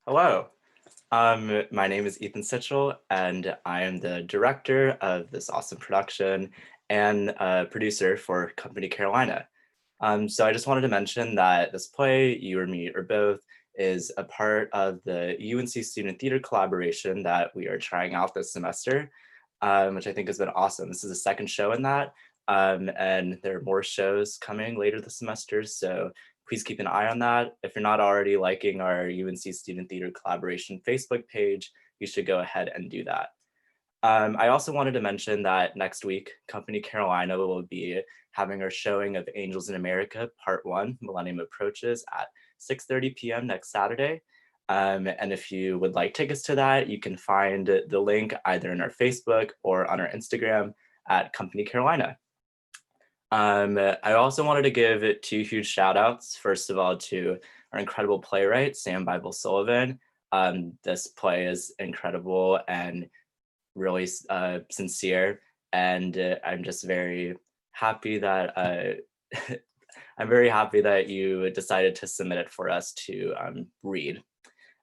Hello. My name is Ethan Sichel, and I am the director of this awesome production and producer for Company Carolina. So I just wanted to mention that this play, You or Me or Both, is a part of the UNC Student Theatre Collaboration that we are trying out this semester, which I think has been awesome. This is the second show in that, and there are more shows coming later this semester, so please keep an eye on that. If you're not already liking our UNC Student Theatre Collaboration Facebook page, you should go ahead and do that. I also wanted to mention that next week, Company Carolina will be having our showing of Angels in America, Part 1, Millennium Approaches at 6:30 p.m. next Saturday. And if you would like tickets to that, you can find the link either in our Facebook or on our Instagram at Company Carolina. I also wanted to give two huge shout outs. First of all, to our incredible playwright, Sam-Bible Sullivan. This play is incredible and really sincere. And I'm just very happy that I'm very happy that you decided to submit it for us to read.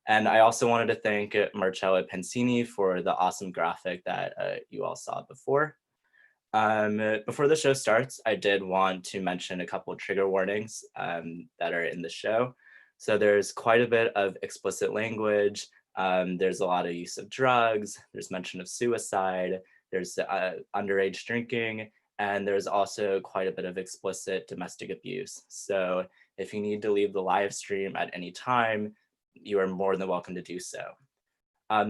And I also wanted to thank Marcella Pensini for the awesome graphic that you all saw before. Before the show starts, I did want to mention a couple of trigger warnings that are in the show. So there's quite a bit of explicit language. There's a lot of use of drugs. There's mention of suicide. There's underage drinking. And there's also quite a bit of explicit domestic abuse. So if you need to leave the live stream at any time, you are more than welcome to do so.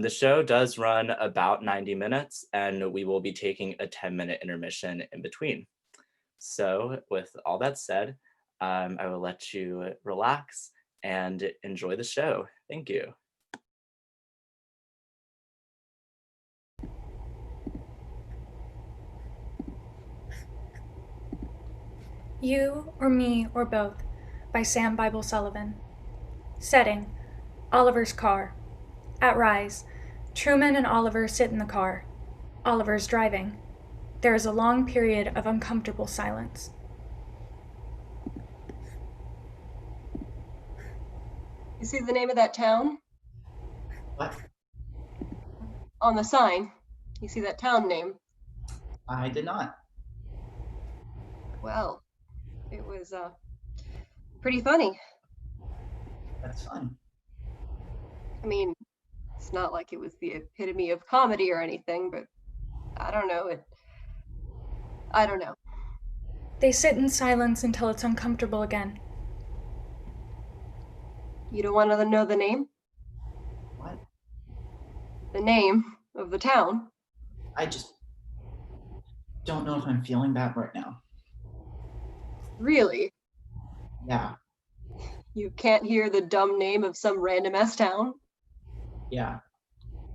The show does run about 90 minutes, and we will be taking a 10-minute intermission in between. So with all that said, I will let you relax and enjoy the show. Thank you. You or Me or Both by Sam-Bible Sullivan. Setting: Oliver's car. At Rise, Truman and Oliver sit in the car. Oliver's driving. There is a long period of uncomfortable silence. You see the name of that town? What? On the sign. You see that town name? I did not. Well, it was pretty funny. That's fun. I mean, it's not like it was the epitome of comedy or anything, but I don't know. I don't know. They sit in silence until it's uncomfortable again. You don't want to know the name? What? The name of the town? I just don't know if I'm feeling that right now. Really? Yeah. You can't hear the dumb name of some random ass town? Yeah.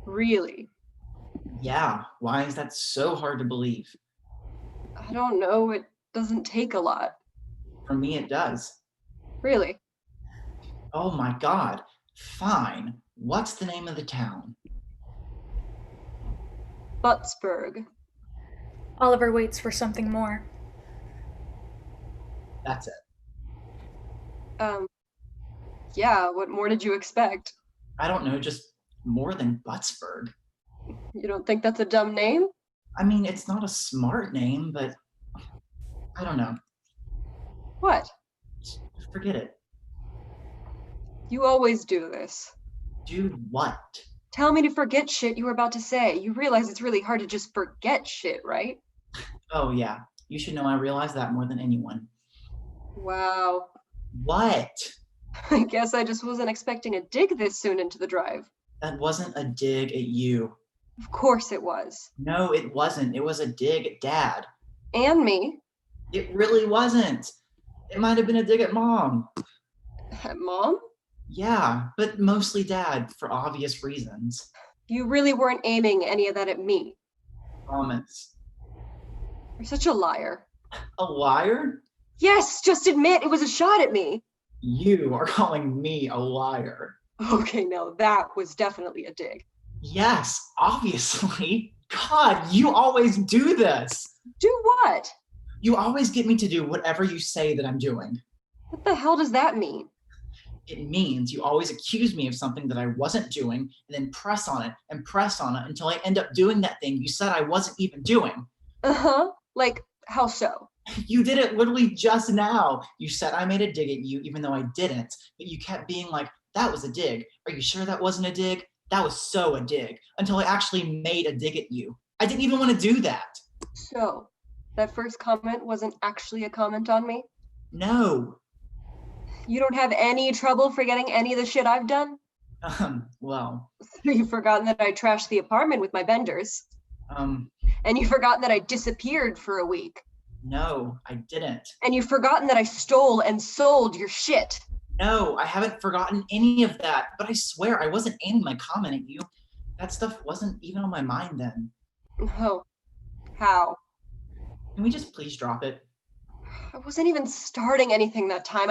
Really? Yeah. Why is that so hard to believe? I don't know. It doesn't take a lot. For me, it does. Really? Oh my God. Fine. What's the name of the town? Buttsburg. Oliver waits for something more. That's it. Yeah, what more did you expect? I don't know, just more than Buttsburg. You don't think that's a dumb name? I mean, it's not a smart name, but I don't know. What? Just forget it. You always do this. Do what? Tell me to forget shit you were about to say. You realize it's really hard to just forget shit, right? Oh yeah. You should know I realize that more than anyone. Wow. What? I guess I just wasn't expecting a dig this soon into the drive. That wasn't a dig at you. Of course it was. No, it wasn't. It was a dig at Dad. And me. It really wasn't. It might have been a dig at Mom. At Mom? Yeah, but mostly Dad, for obvious reasons. You really weren't aiming any of that at me. Promise. You're such a liar. A liar? Yes, just admit it was a shot at me. You are calling me a liar. Okay, now that was definitely a dig. Yes, obviously. God, you always do this. Do what? You always get me to do whatever you say that I'm doing. What the hell does that mean? It means you always accuse me of something that I wasn't doing and then press on it until I end up doing that thing you said I wasn't even doing. Uh-huh. Like, how so? You did it literally just now. You said I made a dig at you even though I didn't, but you kept being like, that was a dig. Are you sure that wasn't a dig? That was so a dig, until I actually made a dig at you. I didn't even want to do that. So, that first comment wasn't actually a comment on me? No. You don't have any trouble forgetting any of the shit I've done? Well, You've forgotten that I trashed the apartment with my benders. And you've forgotten that I disappeared for a week. No, I didn't. And you've forgotten that I stole and sold your shit. No, I haven't forgotten any of that, but I swear I wasn't aiming my comment at you. That stuff wasn't even on my mind then. Oh, how? Can we just please drop it? I wasn't even starting anything that time.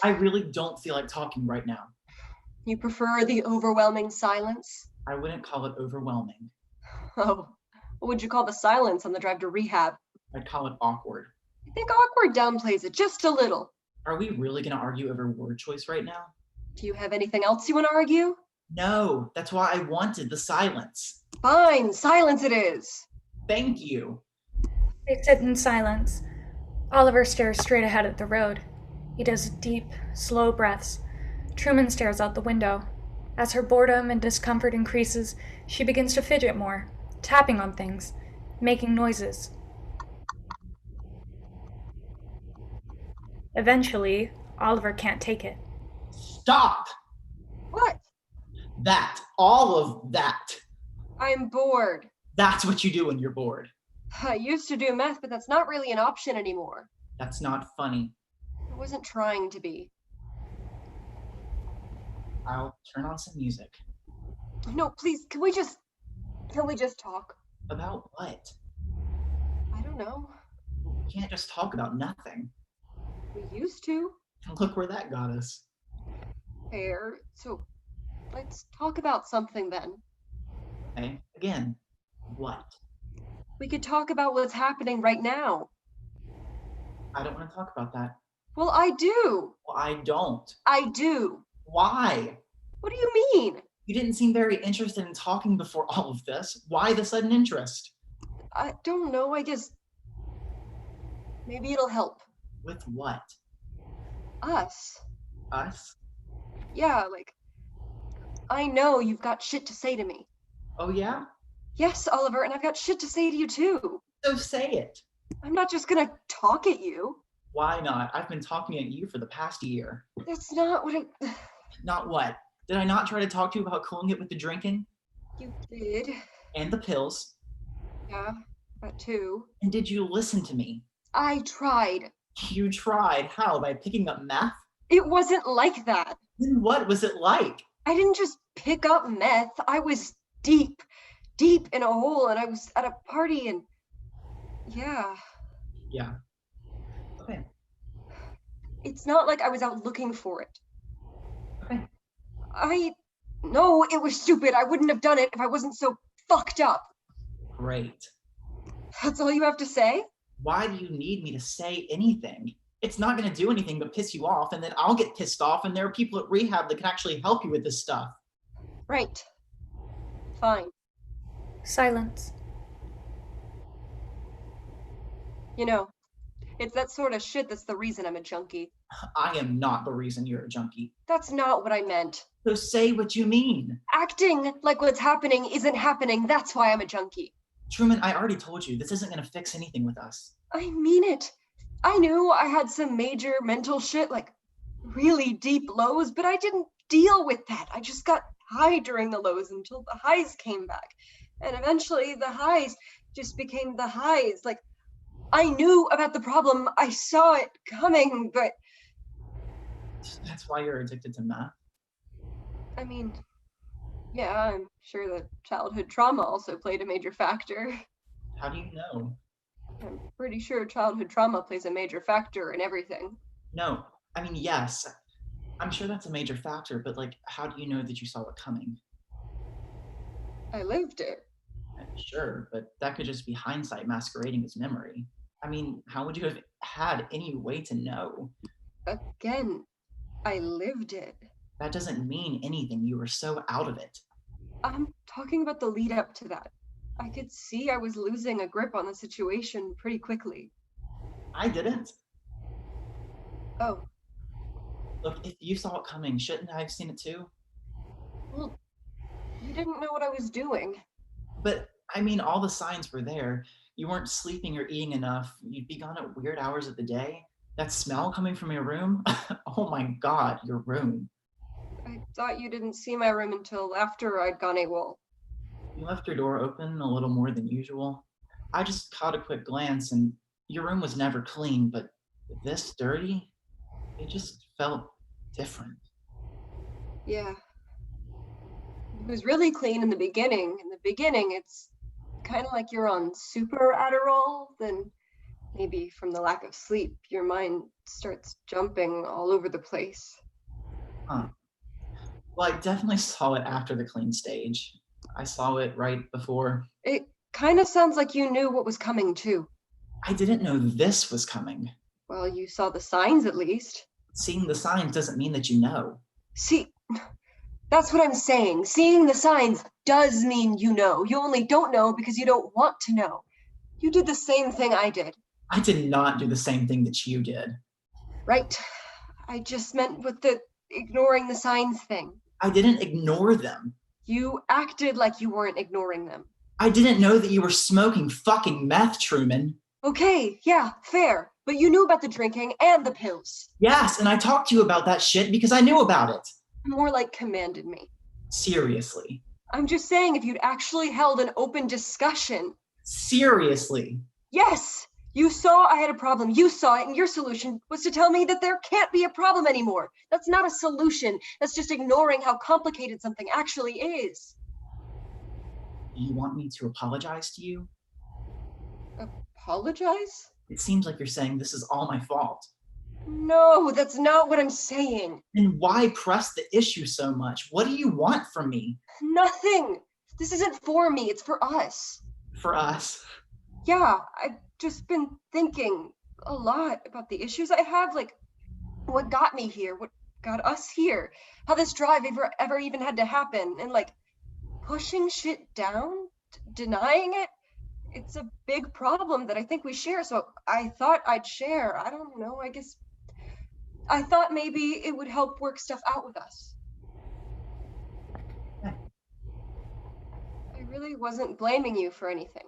I really don't feel like talking right now. You prefer the overwhelming silence? I wouldn't call it overwhelming. Oh, what would you call the silence on the drive to rehab? I'd call it awkward. I think awkward downplays it just a little. Are we really gonna argue over word choice right now? Do you have anything else you want to argue? No, that's why I wanted the silence. Fine, silence it is. Thank you. They sit in silence. Oliver stares straight ahead at the road. He does deep, slow breaths. Truman stares out the window. As her boredom and discomfort increases, she begins to fidget more, tapping on things, making noises. Eventually, Oliver can't take it. Stop! What? That. All of that. I'm bored. That's what you do when you're bored. I used to do meth, but that's not really an option anymore. That's not funny. I wasn't trying to be. I'll turn on some music. No, please, can we just talk? About what? I don't know. We can't just talk about nothing. We used to. Look where that got us. Fair. So let's talk about something then. Okay, again, what? We could talk about what's happening right now. I don't want to talk about that. Well, I do. Well, I don't. I do. Why? What do you mean? You didn't seem very interested in talking before all of this. Why the sudden interest? I don't know. I guess maybe it'll help. With what? Us. Us? Yeah, like, I know you've got shit to say to me. Oh, yeah? Yes, Oliver, and I've got shit to say to you too. So say it. I'm not just gonna talk at you. Why not? I've been talking at you for the past year. That's not what I... Not what? Did I not try to talk to you about cooling it with the drinking? You did. And the pills? Yeah, that too. And did you listen to me? I tried. You tried. How? By picking up meth? It wasn't like that. Then what was it like? I didn't just pick up meth. I was deep in a hole, and I was at a party, and yeah. Yeah. Okay. It's not like I was out looking for it. Okay. No, it was stupid. I wouldn't have done it if I wasn't so fucked up. Great. That's all you have to say? Why do you need me to say anything? It's not going to do anything but piss you off, and then I'll get pissed off, and there are people at rehab that can actually help you with this stuff. Right. Fine. Silence. You know, it's that sort of shit that's the reason I'm a junkie. I am not the reason you're a junkie. That's not what I meant. So say what you mean. Acting like what's happening isn't happening, that's why I'm a junkie. Truman, I already told you, this isn't going to fix anything with us. I mean it. I knew I had some major mental shit, like really deep lows, but I didn't deal with that. I just got high during the lows until the highs came back. And eventually the highs just became the highs. Like, I knew about the problem. I saw it coming, but... That's why you're addicted to meth? I mean, yeah, I'm sure that childhood trauma also played a major factor. How do you know? I'm pretty sure childhood trauma plays a major factor in everything. No, I mean, yes. I'm sure that's a major factor, but like, how do you know that you saw it coming? I lived it. Sure, but that could just be hindsight masquerading as memory. I mean, how would you have had any way to know? Again, I lived it. That doesn't mean anything. You were so out of it. I'm talking about the lead up to that. I could see I was losing a grip on the situation pretty quickly. I didn't. Oh, Look, if you saw it coming, shouldn't I have seen it too? well, you didn't know what I was doing. But I mean, all the signs were there. You weren't sleeping or eating enough. You'd be gone at weird hours of the day. That smell coming from your room? Oh my God, your room. I thought you didn't see my room until after I'd gone AWOL. You left your door open a little more than usual. I just caught a quick glance and your room was never clean, but this dirty, it just felt different. Yeah. It was really clean in the beginning. In the beginning, it's kind of like you're on super Adderall, then maybe from the lack of sleep, your mind starts jumping all over the place. Huh. Well, I definitely saw it after the clean stage. I saw it right before. It kind of sounds like you knew what was coming too. I didn't know this was coming. Well, you saw the signs at least. Seeing the signs doesn't mean that you know. See, that's what I'm saying. Seeing the signs does mean you know. You only don't know because you don't want to know. You did the same thing I did. I did not do the same thing that you did. Right? I just meant with the ignoring the signs thing. I didn't ignore them. You acted like you weren't ignoring them. I didn't know that you were smoking fucking meth, Truman. Okay, yeah, fair. But you knew about the drinking and the pills. Yes, and I talked to you about that shit because I knew about it. More like commanded me. Seriously. I'm just saying if you'd actually held an open discussion. Seriously. Yes, you saw I had a problem. You saw it, and your solution was to tell me that there can't be a problem anymore. That's not a solution. That's just ignoring how complicated something actually is. Do you want me to apologize to you? Apologize? It seems like you're saying this is all my fault. No, that's not what I'm saying. Then why press the issue so much? What do you want from me? Nothing. This isn't for me, it's for us. For us? Yeah, I've just been thinking a lot about the issues I have, like what got me here, what got us here, how this drive ever even had to happen, and like pushing shit down, denying it. It's a big problem that I think we share, so I thought I'd share. I don't know, I guess I thought maybe it would help work stuff out with us. Okay. I really wasn't blaming you for anything.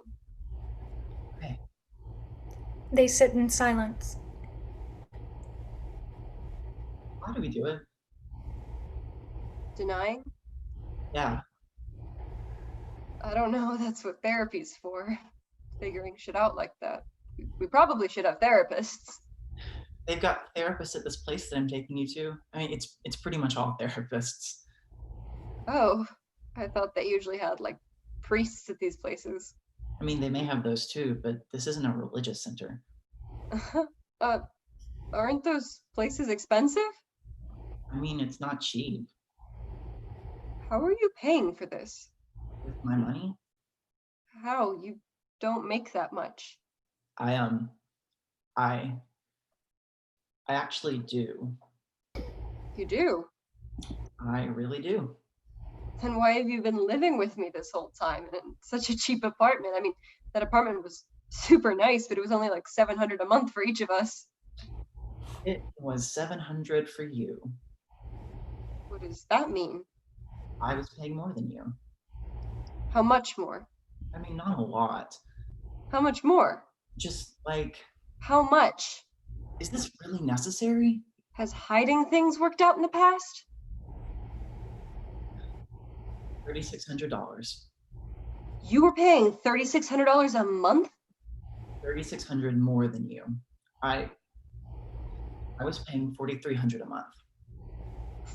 Okay. They sit in silence. Why do we do it? Denying? Yeah. I don't know, that's what therapy's for. Figuring shit out like that. We probably should have therapists. They've got therapists at this place that I'm taking you to. I mean, it's pretty much all therapists. Oh, I thought they usually had like priests at these places. I mean, they may have those too, but this isn't a religious center. Aren't those places expensive? I mean, it's not cheap. How are you paying for this? With my money, How? You don't make that much. I actually do. You do? I really do. Then why have you been living with me this whole time in such a cheap apartment? I mean, that apartment was super nice, but it was only like $700 a month for each of us. It was $700 for you. What does that mean? I was paying more than you. How much more? I mean, not a lot. How much more? Just like, How much? is this really necessary? Has hiding things worked out in the past? $3,600. You were paying $3,600 a month? $3,600 more than you. I was paying $4,300 a month.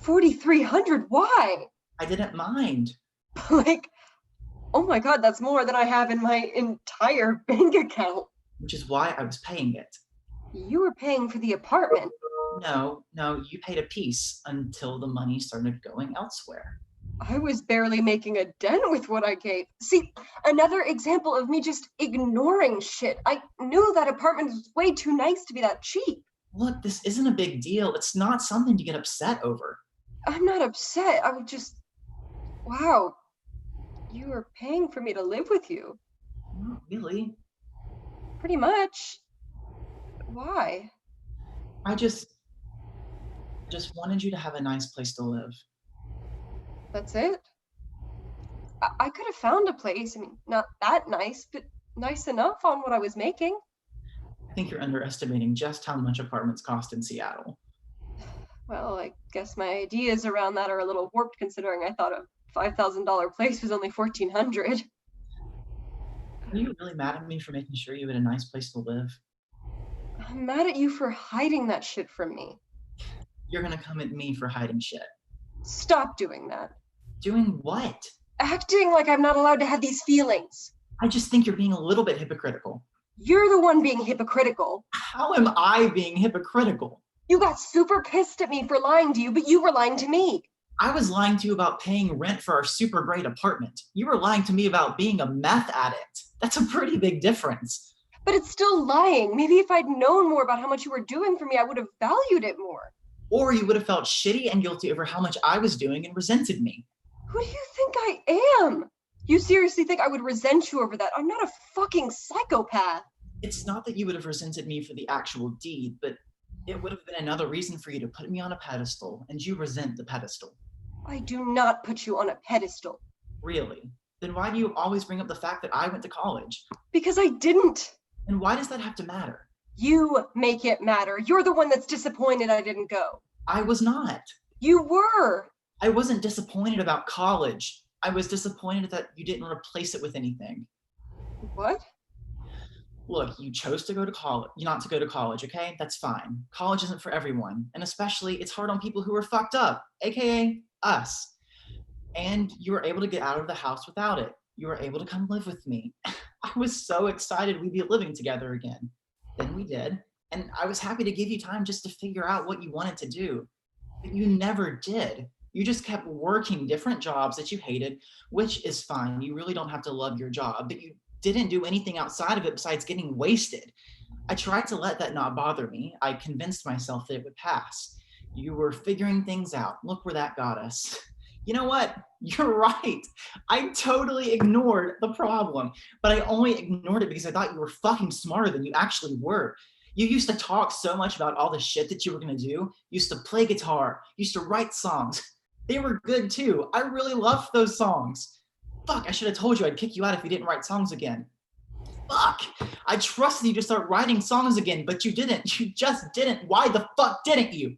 $4,300? Why? I didn't mind. Like, oh my God, that's more than I have in my entire bank account. Which is why I was paying it. You were paying for the apartment. No, you paid a piece until the money started going elsewhere. I was barely making a dent with what I gave. See, another example of me just ignoring shit. I knew that apartment was way too nice to be that cheap. Look, this isn't a big deal. It's not something to get upset over. I'm not upset. I would just, wow, you were paying for me to live with you. Not really. Pretty much. Why? I just wanted you to have a nice place to live. That's it? I could have found a place. I mean, not that nice, but nice enough on what I was making. I think you're underestimating just how much apartments cost in Seattle. Well, I guess my ideas around that are a little warped considering I thought a $5,000 place was only $1,400. Are you really mad at me for making sure you had a nice place to live? I'm mad at you for hiding that shit from me. You're gonna come at me for hiding shit. Stop doing that. Doing what? Acting like I'm not allowed to have these feelings. I just think you're being a little bit hypocritical. You're the one being hypocritical. How am I being hypocritical? You got super pissed at me for lying to you, but you were lying to me. I was lying to you about paying rent for our super great apartment. You were lying to me about being a meth addict. That's a pretty big difference. But it's still lying. Maybe if I'd known more about how much you were doing for me, I would have valued it more. Or you would have felt shitty and guilty over how much I was doing and resented me. Who do you think I am? You seriously think I would resent you over that? I'm not a fucking psychopath. It's not that you would have resented me for the actual deed, but it would have been another reason for you to put me on a pedestal, and you resent the pedestal. I do not put you on a pedestal. Really? Then why do you always bring up the fact that I went to college? Because I didn't. And why does that have to matter? You make it matter. You're the one that's disappointed I didn't go. I was not. You were. I wasn't disappointed about college. I was disappointed that you didn't replace it with anything. What? Look, you chose to go to college, not to go to college, okay? That's fine. College isn't for everyone. And especially, it's hard on people who are fucked up, aka us. And you were able to get out of the house without it. You were able to come live with me. I was so excited we'd be living together again. Then we did. And I was happy to give you time just to figure out what you wanted to do. But you never did. You just kept working different jobs that you hated, which is fine. You really don't have to love your job, but you didn't do anything outside of it besides getting wasted. I tried to let that not bother me. I convinced myself that it would pass. You were figuring things out. Look where that got us. You know what? You're right. I totally ignored the problem, but I only ignored it because I thought you were fucking smarter than you actually were. You used to talk so much about all the shit that you were gonna do. You used to play guitar, you used to write songs. They were good too. I really loved those songs. Fuck, I should have told you I'd kick you out if you didn't write songs again. Fuck, I trusted you to start writing songs again, but you didn't. You just didn't. Why the fuck didn't you?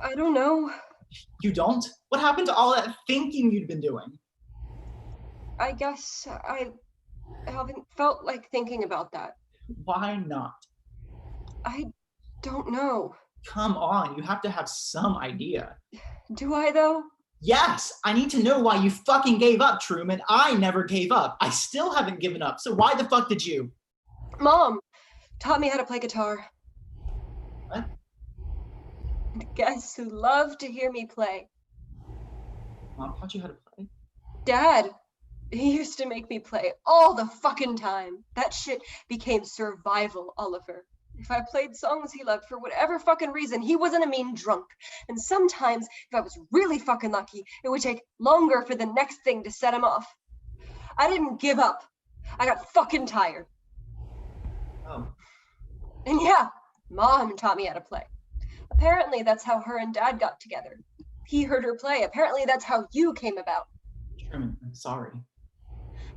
I don't know. You don't? What happened to all that thinking you'd been doing? I guess I haven't felt like thinking about that. Why not? I don't know. Come on, you have to have some idea. Do I though? Yes, I need to know why you fucking gave up, Truman. I never gave up. I still haven't given up. So why the fuck did you? Mom taught me how to play guitar. What? Guess who loved to hear me play? Mom taught you how to play? Dad. He used to make me play all the fucking time. That shit became survival, Oliver. If I played songs he loved for whatever fucking reason, he wasn't a mean drunk. And sometimes, if I was really fucking lucky, it would take longer for the next thing to set him off. I didn't give up. I got fucking tired. Oh. And yeah, Mom taught me how to play. Apparently, that's how her and Dad got together. He heard her play. Apparently, that's how you came about. Truman, I'm sorry.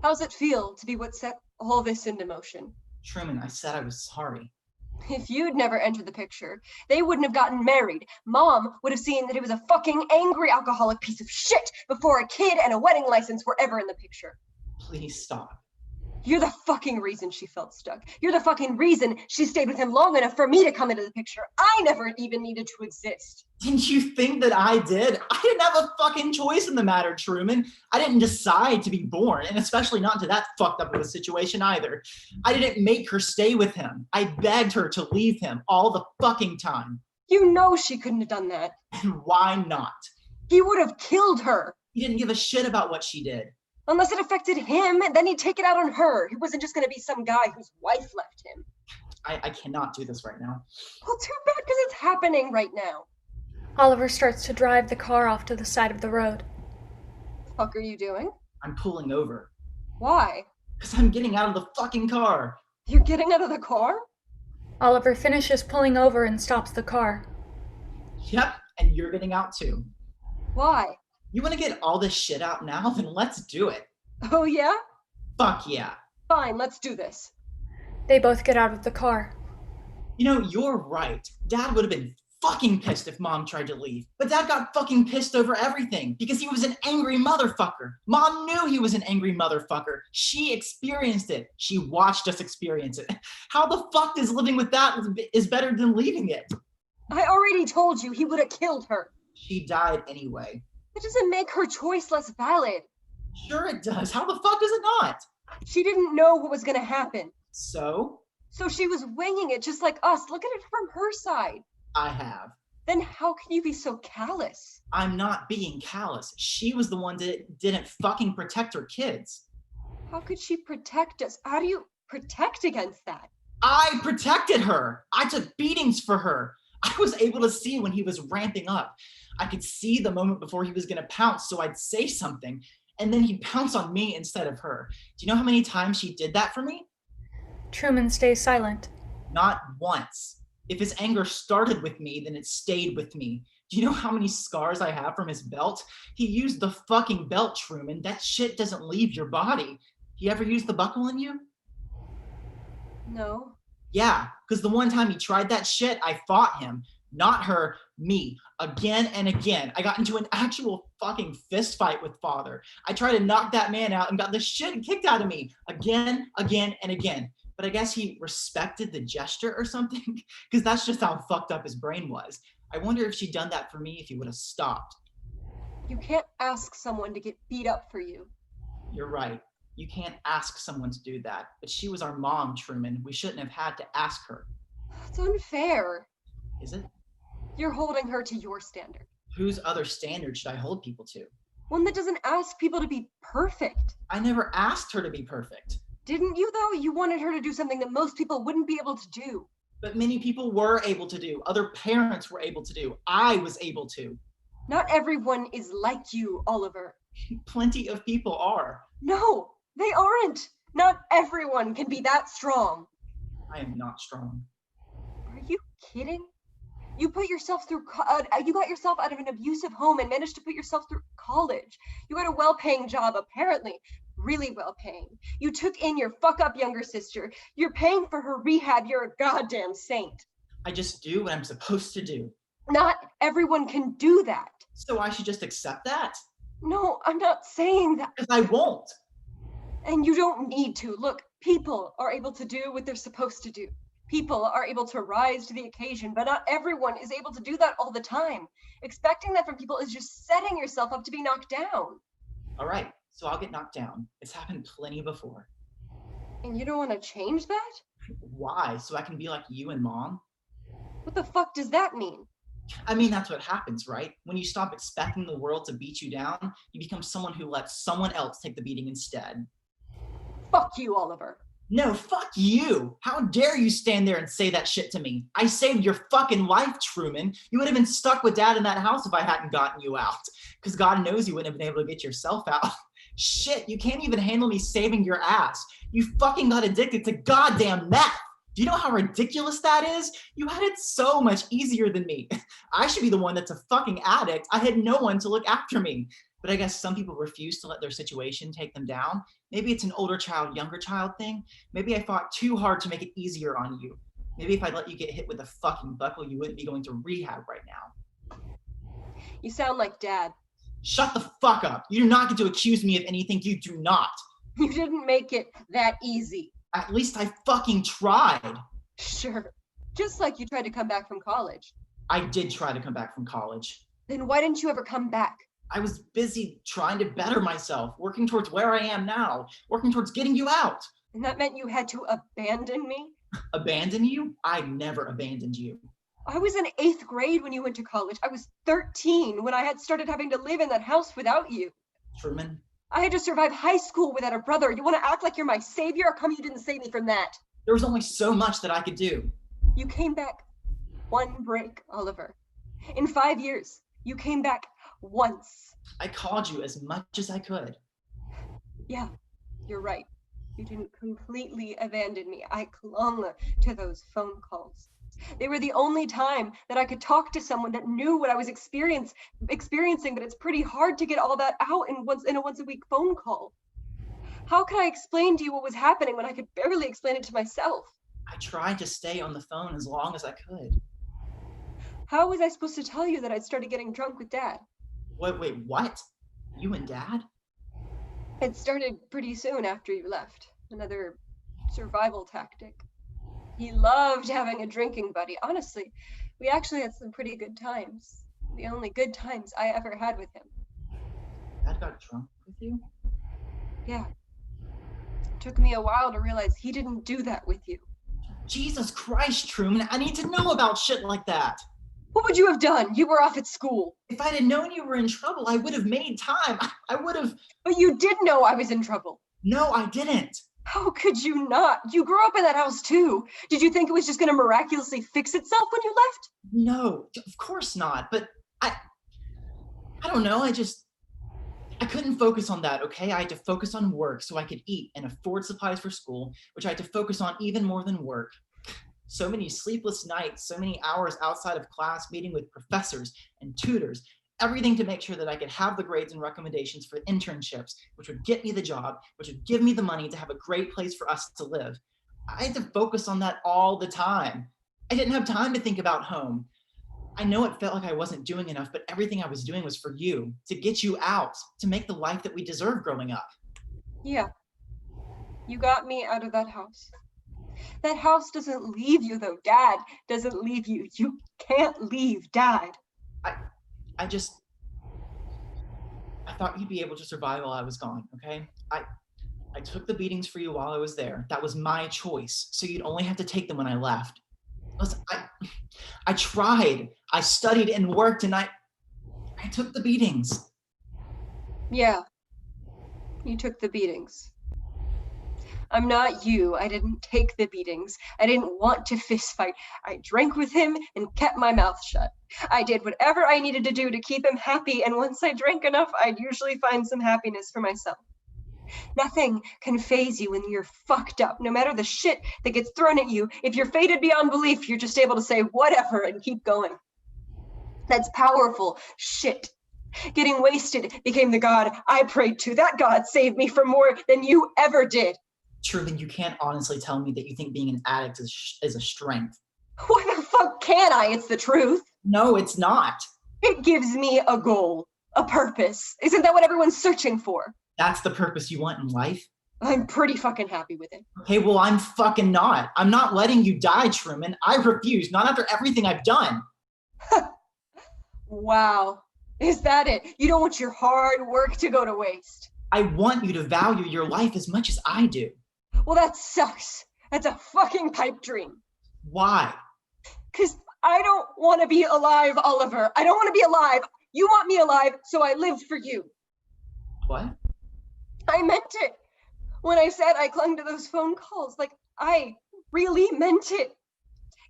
How's it feel to be what set all this into motion? Truman, I said I was sorry. If you'd never entered the picture, they wouldn't have gotten married. Mom would have seen that he was a fucking angry alcoholic piece of shit before a kid and a wedding license were ever in the picture. Please stop. You're the fucking reason she felt stuck. You're the fucking reason she stayed with him long enough for me to come into the picture. I never even needed to exist. Didn't you think that I did? I didn't have a fucking choice in the matter, Truman. I didn't decide to be born, and especially not into that fucked up of a situation either. I didn't make her stay with him. I begged her to leave him all the fucking time. You know she couldn't have done that. And why not? He would have killed her. He didn't give a shit about what she did. Unless it affected him, then he'd take it out on her. He wasn't just going to be some guy whose wife left him. I cannot do this right now. Well, too bad, because it's happening right now. Oliver starts to drive the car off to the side of the road. What the fuck are you doing? I'm pulling over. Why? Because I'm getting out of the fucking car. You're getting out of the car? Oliver finishes pulling over and stops the car. Yep, and you're getting out too. Why? You want to get all this shit out now? Then let's do it. Oh yeah? Fuck yeah. Fine, let's do this. They both get out of the car. You know, you're right. Dad would have been fucking pissed if Mom tried to leave. But Dad got fucking pissed over everything because he was an angry motherfucker. Mom knew he was an angry motherfucker. She experienced it. She watched us experience it. How the fuck does living with that is better than leaving it? I already told you he would have killed her. She died anyway. It doesn't make her choice less valid. Sure it does. How the fuck does it not? She didn't know what was gonna happen. So? So she was winging it just like us. Look at it from her side. I have. Then how can you be so callous? I'm not being callous. She was the one that didn't fucking protect her kids. How could she protect us? How do you protect against that? I protected her. I took beatings for her. I was able to see when he was ramping up. I could see the moment before he was going to pounce, so I'd say something, and then he'd pounce on me instead of her. Do you know how many times she did that for me? Truman stays silent. Not once. If his anger started with me, then it stayed with me. Do you know how many scars I have from his belt? He used the fucking belt, Truman. That shit doesn't leave your body. He ever used the buckle on you? No. Yeah, because the one time he tried that shit, I fought him. Not her, me. Again and again. I got into an actual fucking fist fight with Father. I tried to knock that man out and got the shit kicked out of me. Again, and again. But I guess he respected the gesture or something, because that's just how fucked up his brain was. I wonder if she'd done that for me if he would have stopped. You can't ask someone to get beat up for you. You're right. You can't ask someone to do that. But she was our mom, Truman. We shouldn't have had to ask her. It's unfair. Is it? You're holding her to your standard. Whose other standard should I hold people to? One that doesn't ask people to be perfect. I never asked her to be perfect. Didn't you though? You wanted her to do something that most people wouldn't be able to do. But many people were able to do. Other parents were able to do. I was able to. Not everyone is like you, Oliver. Plenty of people are. No, they aren't. Not everyone can be that strong. I am not strong. Are you kidding? You put yourself through, you got yourself out of an abusive home and managed to put yourself through college. You got a well-paying job, apparently. Really well-paying. You took in your fuck-up younger sister. You're paying for her rehab. You're a goddamn saint. I just do what I'm supposed to do. Not everyone can do that. So I should just accept that? No, I'm not saying that. Because I won't. And you don't need to. Look, people are able to do what they're supposed to do. People are able to rise to the occasion, but not everyone is able to do that all the time. Expecting that from people is just setting yourself up to be knocked down. All right, so I'll get knocked down. It's happened plenty before. And you don't want to change that? Why? So I can be like you and Mom? What the fuck does that mean? I mean, that's what happens, right? When you stop expecting the world to beat you down, you become someone who lets someone else take the beating instead. Fuck you, Oliver. No, fuck you. How dare you stand there and say that shit to me? I saved your fucking life, Truman. You would have been stuck with Dad in that house if I hadn't gotten you out. Because God knows you wouldn't have been able to get yourself out. Shit, you can't even handle me saving your ass. You fucking got addicted to goddamn meth. Do you know how ridiculous that is? You had it so much easier than me. I should be the one that's a fucking addict. I had no one to look after me. But I guess some people refuse to let their situation take them down. Maybe it's an older child, younger child thing. Maybe I fought too hard to make it easier on you. Maybe if I let you get hit with a fucking buckle, you wouldn't be going to rehab right now. You sound like Dad. Shut the fuck up. You do not get to accuse me of anything you do not. You didn't make it that easy. At least I fucking tried. Sure. Just like you tried to come back from college. I did try to come back from college. Then why didn't you ever come back? I was busy trying to better myself, working towards where I am now, working towards getting you out. And that meant you had to abandon me? Abandon you? I never abandoned you. I was in 8th grade when you went to college. I was 13 when I had started having to live in that house without you. Truman? I had to survive high school without a brother. You want to act like you're my savior? How come you didn't save me from that? There was only so much that I could do. You came back one break, Oliver. In 5 years, you came back once. I called you as much as I could. Yeah, you're right. You didn't completely abandon me. I clung to those phone calls. They were the only time that I could talk to someone that knew what I was experiencing, but it's pretty hard to get all that out in a once-a-week phone call. How could I explain to you what was happening when I could barely explain it to myself? I tried to stay on the phone as long as I could. How was I supposed to tell you that I'd started getting drunk with Dad? Wait, what? You and Dad? It started pretty soon after you left. Another survival tactic. He loved having a drinking buddy. Honestly, we actually had some pretty good times. The only good times I ever had with him. Dad got drunk with you? Yeah. It took me a while to realize he didn't do that with you. Jesus Christ, Truman, I need to know about shit like that. What would you have done? You were off at school. If I'd have known you were in trouble, I would have made time. I would have. But you did know I was in trouble. No, I didn't. How could you not? You grew up in that house too. Did you think it was just gonna miraculously fix itself when you left? No, of course not. But I don't know. I couldn't focus on that, okay? I had to focus on work so I could eat and afford supplies for school, which I had to focus on even more than work. So many sleepless nights, so many hours outside of class meeting with professors and tutors, everything to make sure that I could have the grades and recommendations for internships, which would get me the job, which would give me the money to have a great place for us to live. I had to focus on that all the time. I didn't have time to think about home. I know it felt like I wasn't doing enough, but everything I was doing was for you, to get you out, to make the life that we deserve growing up. Yeah. You got me out of that house. That house doesn't leave you though. Dad doesn't leave you. You can't leave Dad. I thought you'd be able to survive while I was gone, okay? I took the beatings for you while I was there. That was my choice, so you'd only have to take them when I left. Listen, I tried. I studied and worked, and I took the beatings. Yeah, you took the beatings. I'm not you. I didn't take the beatings. I didn't want to fist fight. I drank with him and kept my mouth shut. I did whatever I needed to do to keep him happy, and once I drank enough, I'd usually find some happiness for myself. Nothing can faze you when you're fucked up, no matter the shit that gets thrown at you. If you're fated beyond belief, you're just able to say whatever and keep going. That's powerful shit. Getting wasted became the God I prayed to. That God saved me from more than you ever did. Truman, you can't honestly tell me that you think being an addict is a strength. Why the fuck can I? It's the truth. No, it's not. It gives me a goal, a purpose. Isn't that what everyone's searching for? That's the purpose you want in life? I'm pretty fucking happy with it. Okay, well, I'm fucking not. I'm not letting you die, Truman. I refuse, not after everything I've done. Wow. Is that it? You don't want your hard work to go to waste. I want you to value your life as much as I do. Well, that sucks. That's a fucking pipe dream. Why? Because I don't want to be alive, Oliver. I don't want to be alive. You want me alive, so I lived for you. What? I meant it. When I said I clung to those phone calls, like, I really meant it.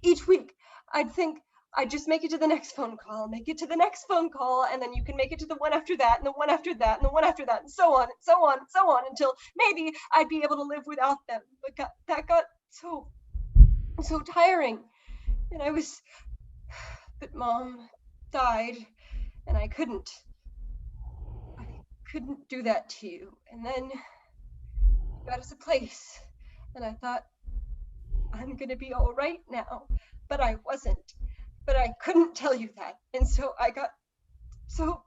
Each week, I'd think, I'd just make it to the next phone call, make it to the next phone call, and then you can make it to the one after that, and the one after that, and the one after that, and so on, and so on, and so on, until maybe I'd be able to live without them. But that got so tiring. And but Mom died, and I couldn't do that to you. And then you got us a place, and I thought, I'm gonna be all right now, but I wasn't. But I couldn't tell you that. And so I got so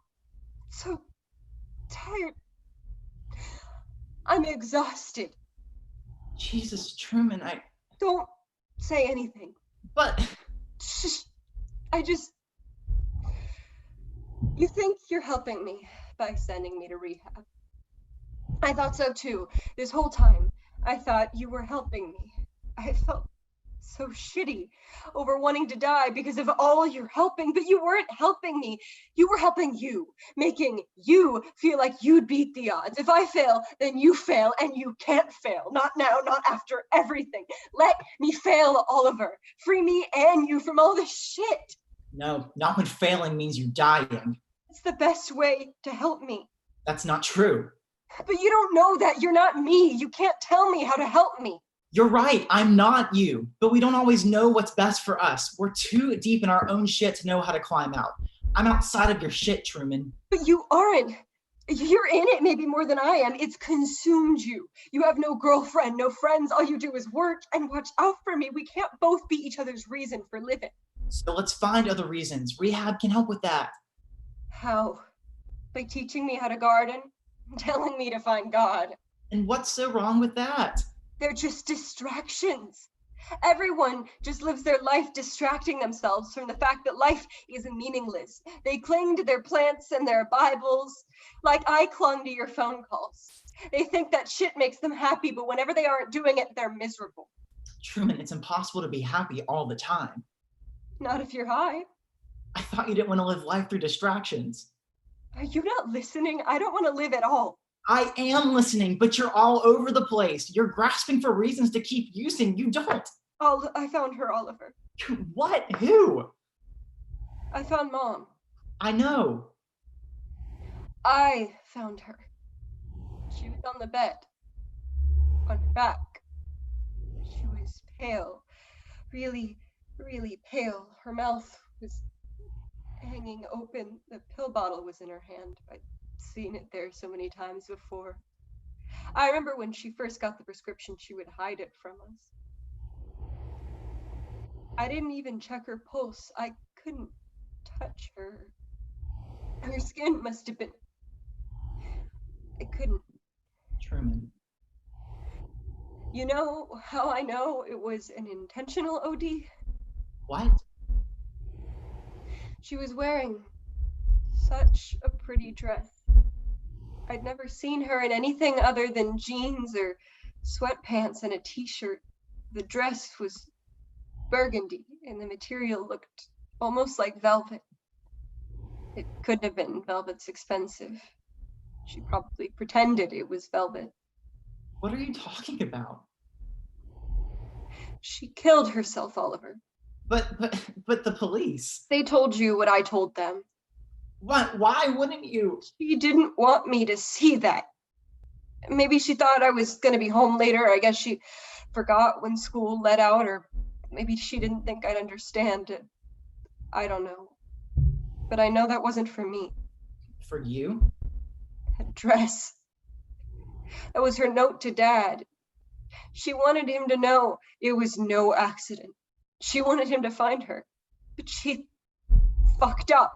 tired. I'm exhausted. Jesus, Truman, Don't say anything. But... Shh. You think you're helping me by sending me to rehab. I thought so too. This whole time, I thought you were helping me. I felt so shitty over wanting to die because of all your helping, but you weren't helping me. You were helping you, making you feel like you'd beat the odds. If I fail, then you fail, and you can't fail. Not now, not after everything. Let me fail, Oliver. Free me and you from all this shit. No, not when failing means you dying. It's the best way to help me. That's not true. But you don't know that. You're not me. You can't tell me how to help me. You're right, I'm not you. But we don't always know what's best for us. We're too deep in our own shit to know how to climb out. I'm outside of your shit, Truman. But you aren't. You're in it maybe more than I am. It's consumed you. You have no girlfriend, no friends. All you do is work and watch out for me. We can't both be each other's reason for living. So let's find other reasons. Rehab can help with that. How? By teaching me how to garden? Telling me to find God. And what's so wrong with that? They're just distractions. Everyone just lives their life distracting themselves from the fact that life is meaningless. They cling to their plants and their Bibles, like I clung to your phone calls. They think that shit makes them happy, but whenever they aren't doing it, they're miserable. Truman, it's impossible to be happy all the time. Not if you're high. I thought you didn't want to live life through distractions. Are you not listening? I don't want to live at all. I am listening, but you're all over the place. You're grasping for reasons to keep using. You don't. I found her, Oliver. What? Who? I found Mom. I know. I found her. She was on the bed, on her back. She was pale, really, really pale. Her mouth was hanging open. The pill bottle was in her hand. I'd seen it there so many times before. I remember when she first got the prescription, she would hide it from us. I didn't even check her pulse. I couldn't touch her. Her skin must have been... I couldn't. Truman. You know how I know it was an intentional OD? What? She was wearing such a pretty dress. I'd never seen her in anything other than jeans or sweatpants and a t-shirt. The dress was burgundy and the material looked almost like velvet. It couldn't have been. Velvet's expensive. She probably pretended it was velvet. What are you talking about? She killed herself, Oliver. But the police. They told you what I told them. What? Why wouldn't you? She didn't want me to see that. Maybe she thought I was going to be home later. I guess she forgot when school let out, or maybe she didn't think I'd understand it. I don't know. But I know that wasn't for me. For you? That dress. That was her note to Dad. She wanted him to know it was no accident. She wanted him to find her. But she fucked up.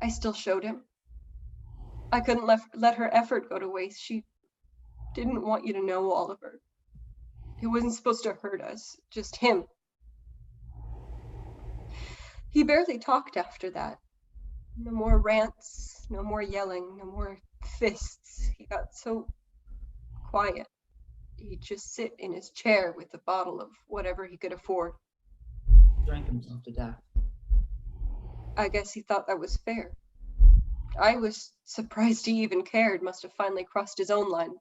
I still showed him. I couldn't let her effort go to waste. She didn't want you to know, Oliver. It wasn't supposed to hurt us, just him. He barely talked after that. No more rants, no more yelling, no more fists. He got so quiet. He'd just sit in his chair with a bottle of whatever he could afford. Drank himself to death. I guess he thought that was fair. I was surprised he even cared. Must have finally crossed his own line.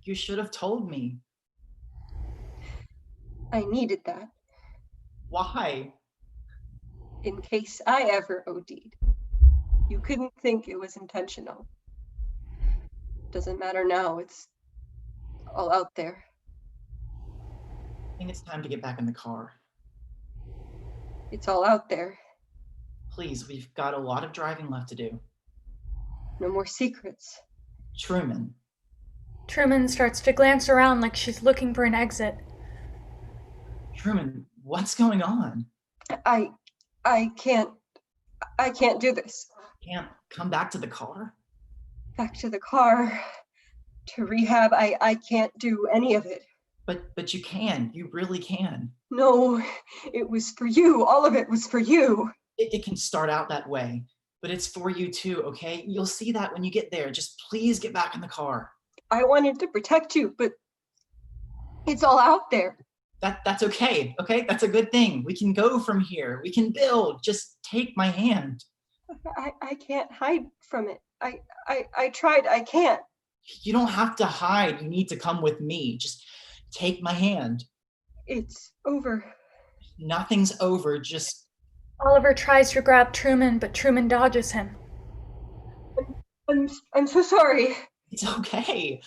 You should have told me. I needed that. Why? In case I ever OD'd. You couldn't think it was intentional. Doesn't matter now. It's all out there. I think it's time to get back in the car. It's all out there. Please, we've got a lot of driving left to do. No more secrets. Truman. Truman starts to glance around like she's looking for an exit. Truman, what's going on? I can't do this. Can't come back to the car? Back to the car, to rehab. I can't do any of it. But you can. You really can. No, it was for you. All of it was for you. It can start out that way, but it's for you too, okay? You'll see that when you get there. Just please get back in the car. I wanted to protect you, but it's all out there. That's okay, okay? That's a good thing. We can go from here. We can build. Just take my hand. I can't hide from it. I tried. I can't. You don't have to hide. You need to come with me. Just take my hand. It's over. Nothing's over. Just Oliver tries to grab Truman, but Truman dodges him. I'm so sorry. It's okay.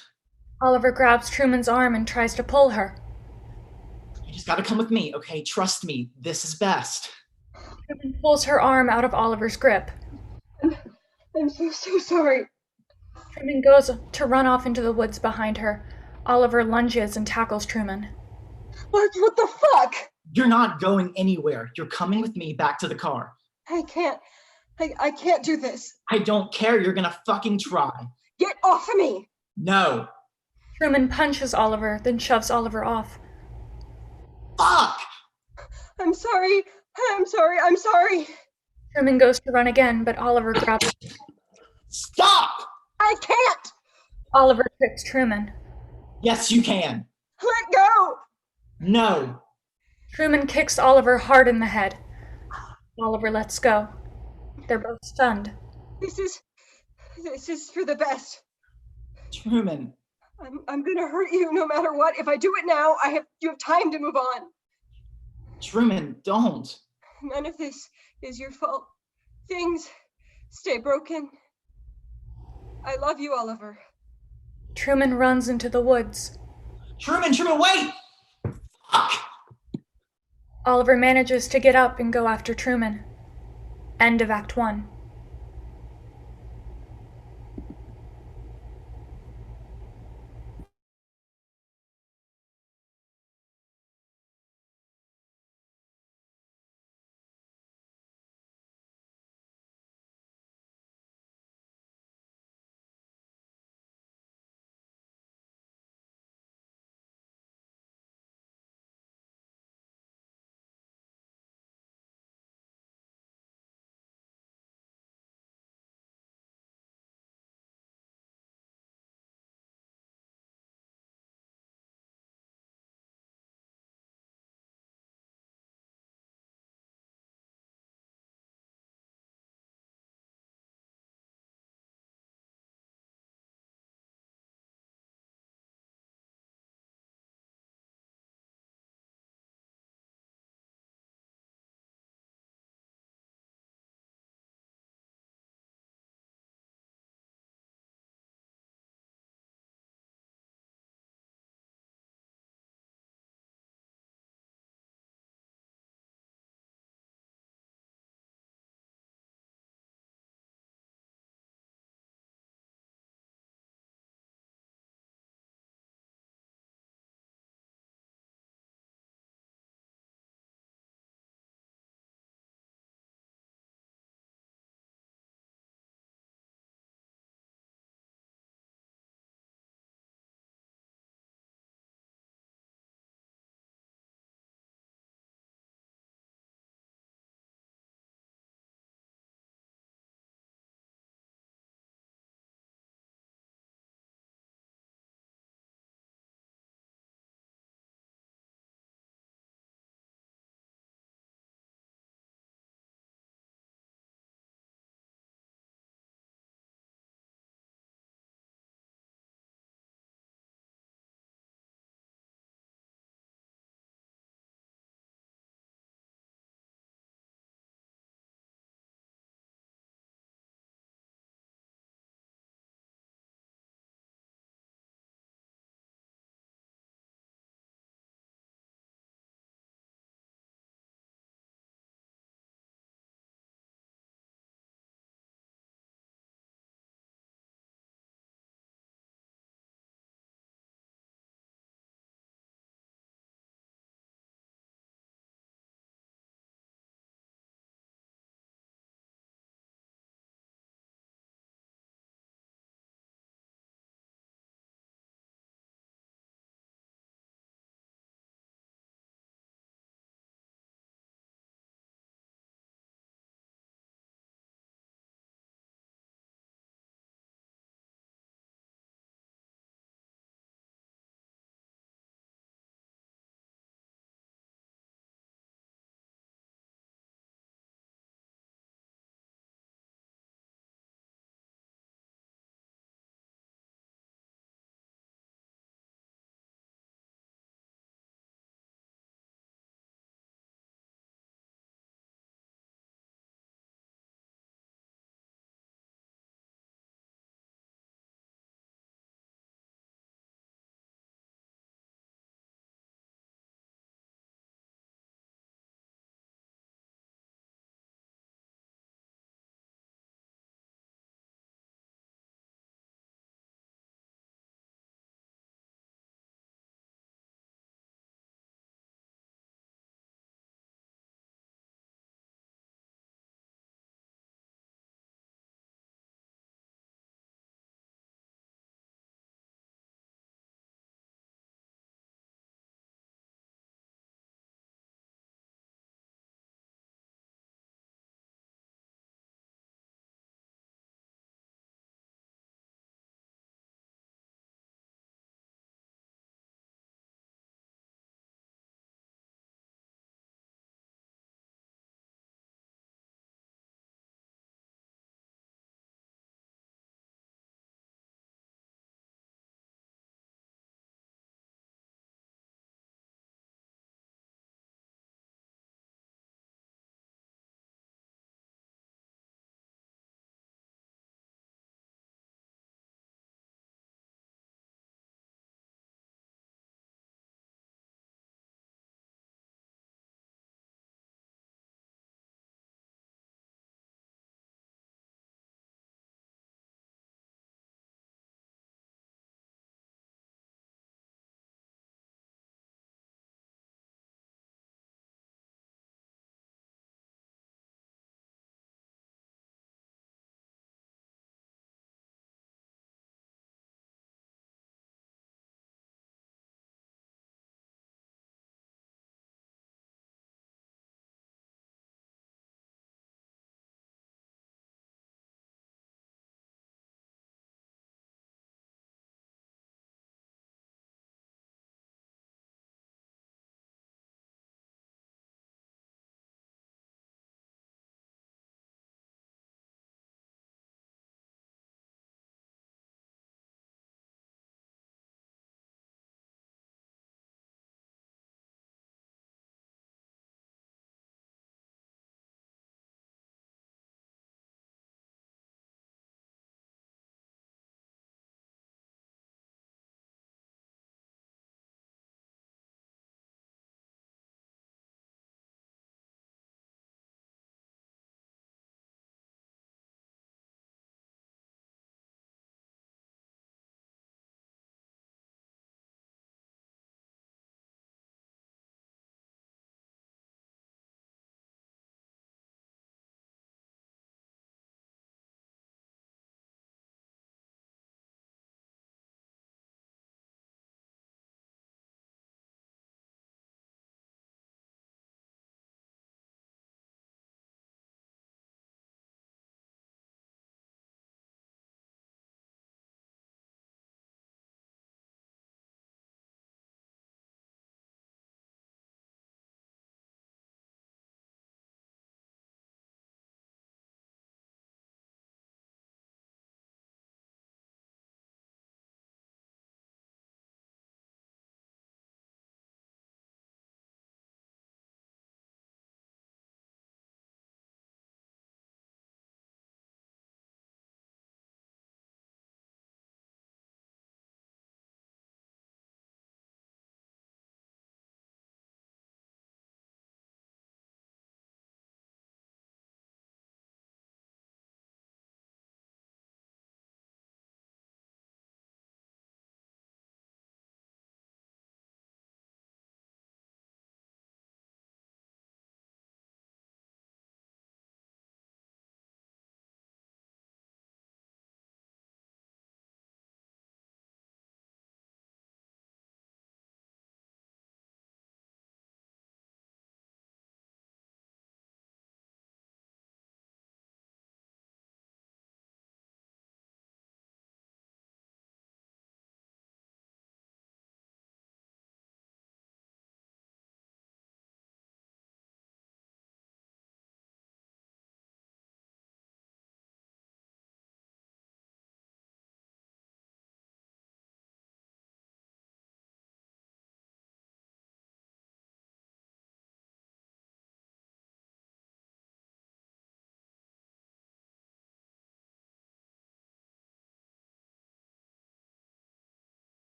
Oliver grabs Truman's arm and tries to pull her. You just gotta come with me, okay? Trust me, this is best. Truman pulls her arm out of Oliver's grip. I'm so sorry. Truman goes to run off into the woods behind her. Oliver lunges and tackles Truman. What the fuck? You're not going anywhere. You're coming with me back to the car. I can't do this. I don't care. You're gonna fucking try. Get off of me! No. Truman punches Oliver, then shoves Oliver off. Fuck! I'm sorry. I'm sorry. Truman goes to run again, but Oliver grabs him. Stop! I can't! Oliver trips Truman. Yes, you can. Let go! No. Truman kicks Oliver hard in the head. Oliver lets go. They're both stunned. This is for the best. Truman. I'm gonna hurt you no matter what. If I do it now, you have time to move on. Truman, don't. None of this is your fault. Things stay broken. I love you, Oliver. Truman runs into the woods. Truman, wait! Fuck! Oliver manages to get up and go after Truman. End of Act 1.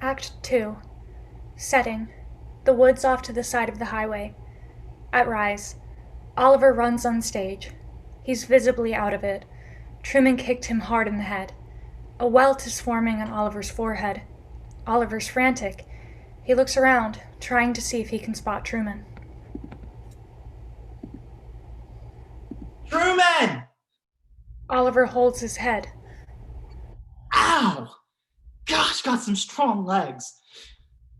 Act 2. Setting. The woods off to the side of the highway. At Rise, Oliver runs on stage. He's visibly out of it. Truman kicked him hard in the head. A welt is forming on Oliver's forehead. Oliver's frantic. He looks around, trying to see if he can spot Truman. Truman! Oliver holds his head. Ow! Gosh, got some strong legs.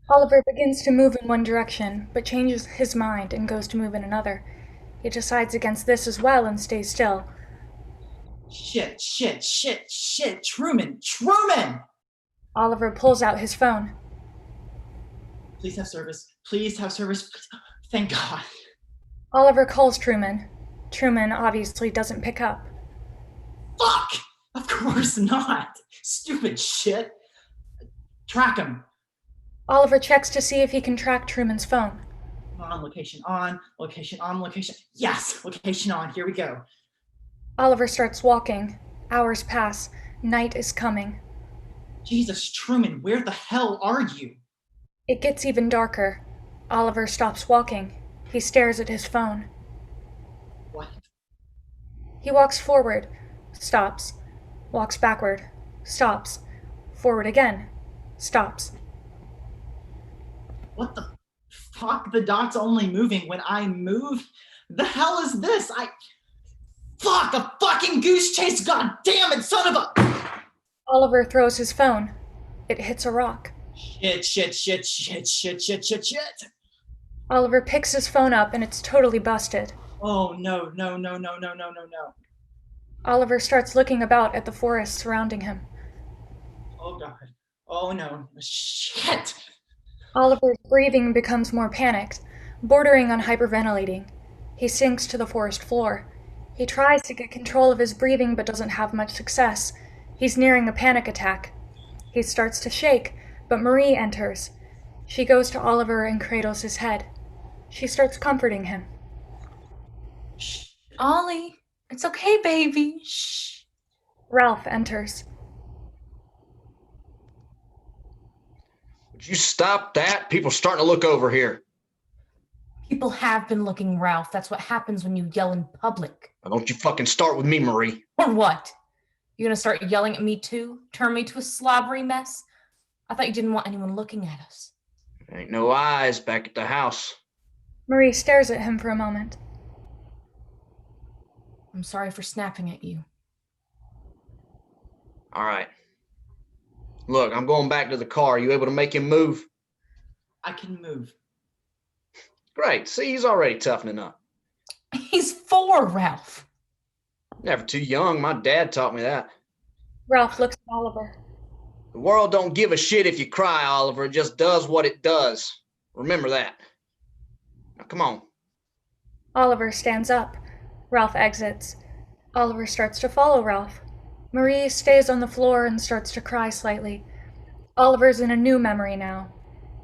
Oliver begins to move in one direction, but changes his mind and goes to move in another. He decides against this as well and stays still. Shit, Truman! Oliver pulls out his phone. Please have service. Thank God. Oliver calls Truman. Truman obviously doesn't pick up. Fuck! Of course not. Stupid shit. Track him. Oliver checks to see if he can track Truman's phone. Location on. Yes, location on. Here we go. Oliver starts walking. Hours pass. Night is coming. Jesus, Truman, where the hell are you? It gets even darker. Oliver stops walking. He stares at his phone. What? He walks forward, stops, walks backward, stops, forward again, stops. What the fuck? The dot's only moving when I move? The hell is this? Fuck, a fucking goose chase, god damn it, son of a... Oliver throws his phone. It hits a rock. Shit. Oliver picks his phone up and it's totally busted. Oh, no. Oliver starts looking about at the forest surrounding him. Oh, God. Oh, no. Shit. Oliver's breathing becomes more panicked, bordering on hyperventilating. He sinks to the forest floor. He tries to get control of his breathing but doesn't have much success. He's nearing a panic attack. He starts to shake, but Marie enters. She goes to Oliver and cradles his head. She starts comforting him. Shh, Ollie, it's okay, baby. Shh. Ralph enters. Would you stop that? People are starting to look over here. People have been looking, Ralph. That's what happens when you yell in public. Now don't you fucking start with me, Marie. Or what? You gonna start yelling at me too? Turn me to a slobbery mess? I thought you didn't want anyone looking at us. Ain't no eyes back at the house. Marie stares at him for a moment. I'm sorry for snapping at you. All right. Look, I'm going back to the car. You able to make him move? I can move. Great. See, he's already toughening up. He's 4, Ralph. Never too young. My dad taught me that. Ralph looks at Oliver. The world don't give a shit if you cry, Oliver. It just does what it does. Remember that. Now, come on. Oliver stands up. Ralph exits. Oliver starts to follow Ralph. Marie stays on the floor and starts to cry slightly. Oliver's in a new memory now.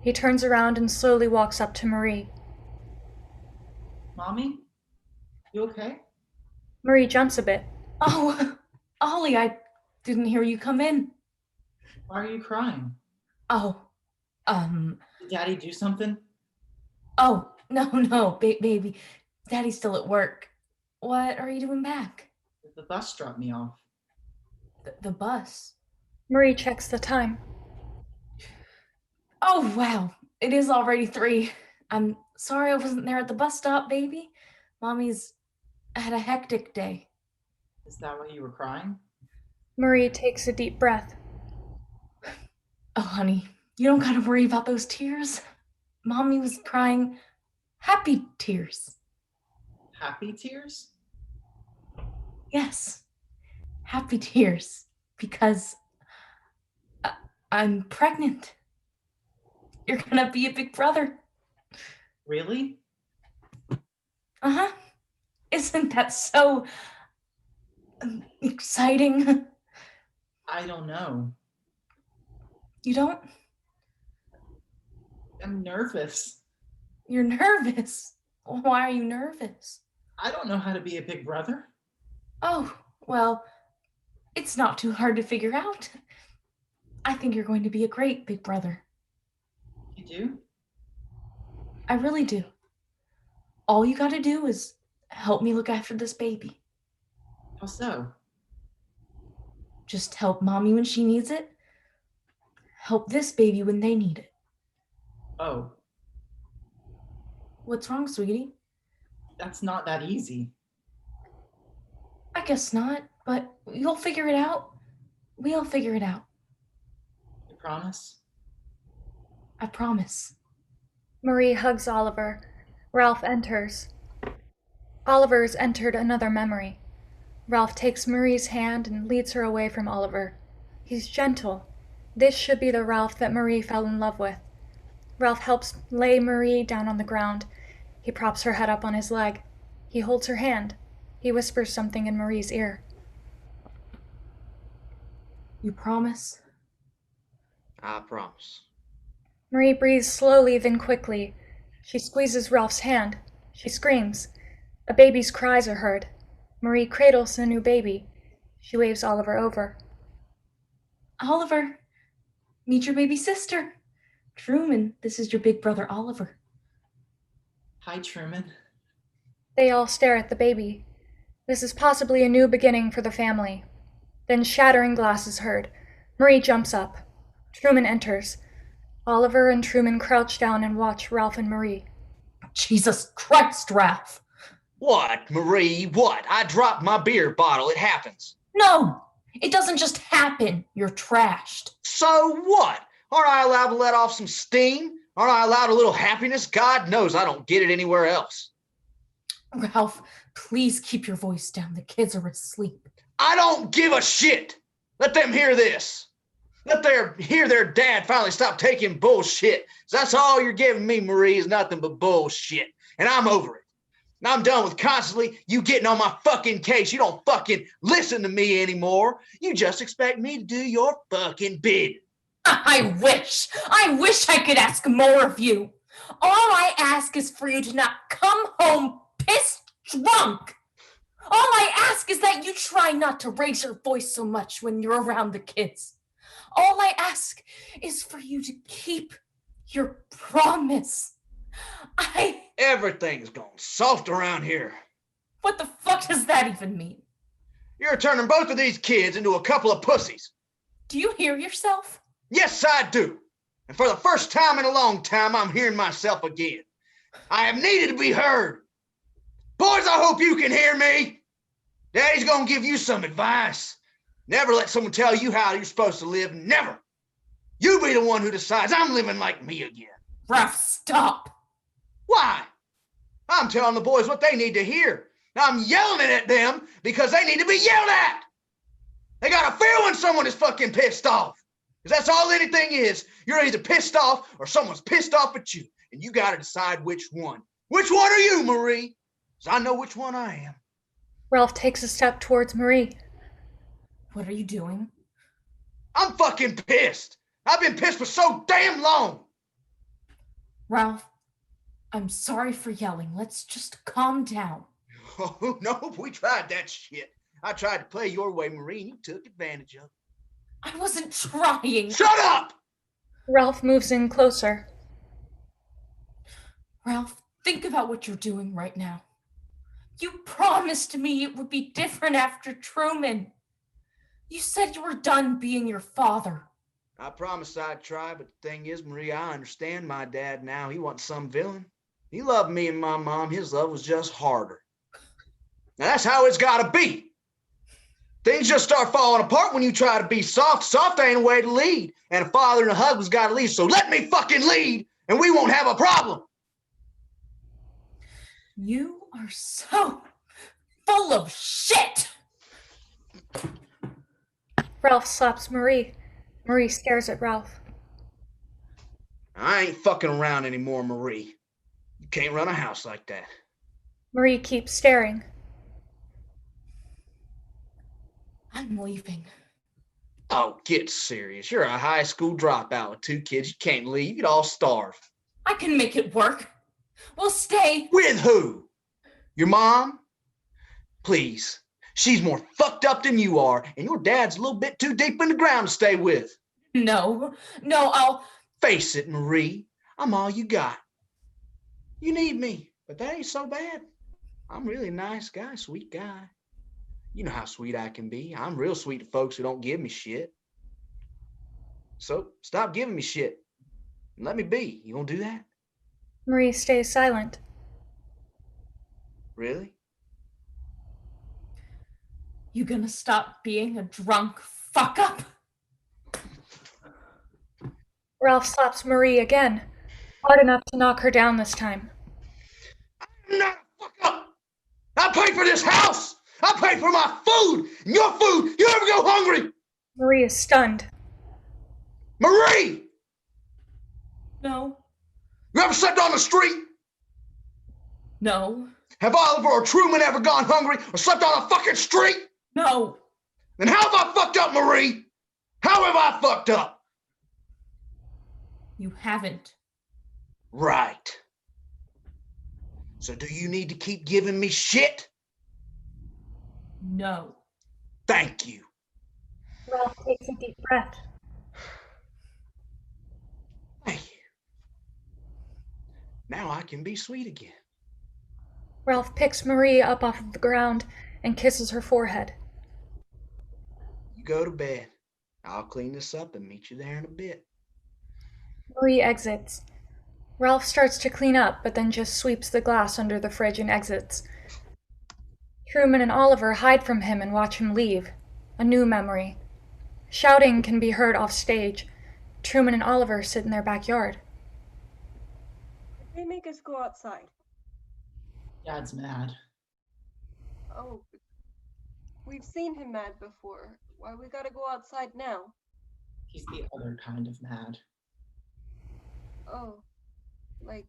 He turns around and slowly walks up to Marie. Mommy? You okay? Marie jumps a bit. Oh, Ollie, I didn't hear you come in. Why are you crying? Oh, Did Daddy do something? oh, no, baby. Daddy's still at work. What are you doing back? The bus dropped me off. The bus? Marie checks the time. Oh, wow. It is already 3. I'm sorry I wasn't there at the bus stop, baby. Mommy's had a hectic day. Is that why you were crying? Marie takes a deep breath. Oh, honey, you don't gotta worry about those tears. Mommy was crying happy tears. Happy tears? Yes, happy tears, because I'm pregnant. You're gonna be a big brother. Really? Uh-huh. Isn't that so exciting? I don't know. You don't? I'm nervous. You're nervous. Why are you nervous? I don't know how to be a big brother. Oh, well, it's not too hard to figure out. I think you're going to be a great big brother. You do? I really do. All you gotta do is help me look after this baby. How so? Just help mommy when she needs it. Help this baby when they need it. Oh, What's wrong, sweetie? that's not that easy. I guess not, but you'll figure it out. We'll figure it out. You promise? I promise. Marie hugs Oliver. Ralph enters. Oliver's entered another memory. Ralph takes Marie's hand and leads her away from Oliver. He's gentle. This should be the Ralph that Marie fell in love with. Ralph helps lay Marie down on the ground. He props her head up on his leg. He holds her hand. He whispers something in Marie's ear. You promise? I promise. Marie breathes slowly, then quickly. She squeezes Ralph's hand. She screams. A baby's cries are heard. Marie cradles the new baby. She waves Oliver over. Oliver, meet your baby sister. Truman, this is your big brother Oliver. Hi, Truman. They all stare at the baby. This is possibly a new beginning for the family. Then shattering glass is heard. Marie jumps up. Truman enters. Oliver and Truman crouch down and watch Ralph and Marie. Jesus Christ, Ralph. What, Marie? What? I dropped my beer bottle. It happens. No, it doesn't just happen. You're trashed. So what? Aren't I allowed to let off some steam? Aren't I allowed a little happiness? God knows I don't get it anywhere else. Ralph, please keep your voice down. The kids are asleep. I don't give a shit. Let them hear this. Let them hear their dad finally stop taking bullshit. That's all you're giving me, Marie, is nothing but bullshit. And I'm over it. And I'm done with constantly you getting on my fucking case. You don't fucking listen to me anymore. You just expect me to do your fucking bid. I wish I could ask more of you. All I ask is for you to not come home pissed drunk. All I ask is that you try not to raise your voice so much when you're around the kids. All I ask is for you to keep your promise. Everything's gone soft around here. What the fuck does that even mean? You're turning both of these kids into a couple of pussies. Do you hear yourself? Yes, I do. And for the first time in a long time, I'm hearing myself again. I have needed to be heard. Boys, I hope you can hear me. Daddy's gonna give you some advice. Never let someone tell you how you're supposed to live. Never. You be the one who decides I'm living like me again. Ralph, stop. Why? I'm telling the boys what they need to hear. I'm yelling it at them because they need to be yelled at. They gotta feel when someone is fucking pissed off. Because that's all anything is. You're either pissed off or someone's pissed off at you. And you gotta decide which one. Which one are you, Marie? Because I know which one I am. Ralph takes a step towards Marie. What are you doing? I'm fucking pissed. I've been pissed for so damn long. Ralph, I'm sorry for yelling. Let's just calm down. Oh, no, we tried that shit. I tried to play your way, Marie, and you took advantage of it. I wasn't trying. Shut up! Ralph moves in closer. Ralph, think about what you're doing right now. You promised me it would be different after Truman. You said you were done being your father. I promised I'd try, but the thing is, Marie, I understand my dad now. He wasn't some villain. He loved me and my mom. His love was just harder. Now that's how it's gotta be. Things just start falling apart when you try to be soft. Soft ain't a way to lead. And a father and a husband's gotta lead. So let me fucking lead, and we won't have a problem. You are so full of shit. Ralph slaps Marie. Marie stares at Ralph. I ain't fucking around anymore, Marie. You can't run a house like that. Marie keeps staring. I'm leaving. Oh, get serious. You're a high school dropout with 2 kids. You can't leave. You'd all starve. I can make it work. We'll stay. With who? Your mom? Please. She's more fucked up than you are, and your dad's a little bit too deep in the ground to stay with. No, I'll... Face it, Marie. I'm all you got. You need me, but that ain't so bad. I'm really a nice guy, sweet guy. You know how sweet I can be. I'm real sweet to folks who don't give me shit. So stop giving me shit and let me be. You gonna do that? Marie stays silent. Really? You gonna stop being a drunk fuck up? Ralph slaps Marie again, hard enough to knock her down this time. I'm not a fuck up. I pay for this house. I pay for my food. And your food, you ever go hungry? Marie is stunned. Marie! No. You ever slept on the street? No. Have Oliver or Truman ever gone hungry or slept on a fucking street? No. Then how have I fucked up, Marie? How have I fucked up? You haven't. Right. So do you need to keep giving me shit? No. Thank you. Ralph takes a deep breath. Thank you. Now I can be sweet again. Ralph picks Marie up off of the ground and kisses her forehead. You go to bed. I'll clean this up and meet you there in a bit. Marie exits. Ralph starts to clean up, but then just sweeps the glass under the fridge and exits. Truman and Oliver hide from him and watch him leave. A new memory. Shouting can be heard off stage. Truman and Oliver sit in their backyard. They make us go outside. Dad's mad. Oh, we've seen him mad before. Why we gotta go outside now? He's the other kind of mad. Oh, like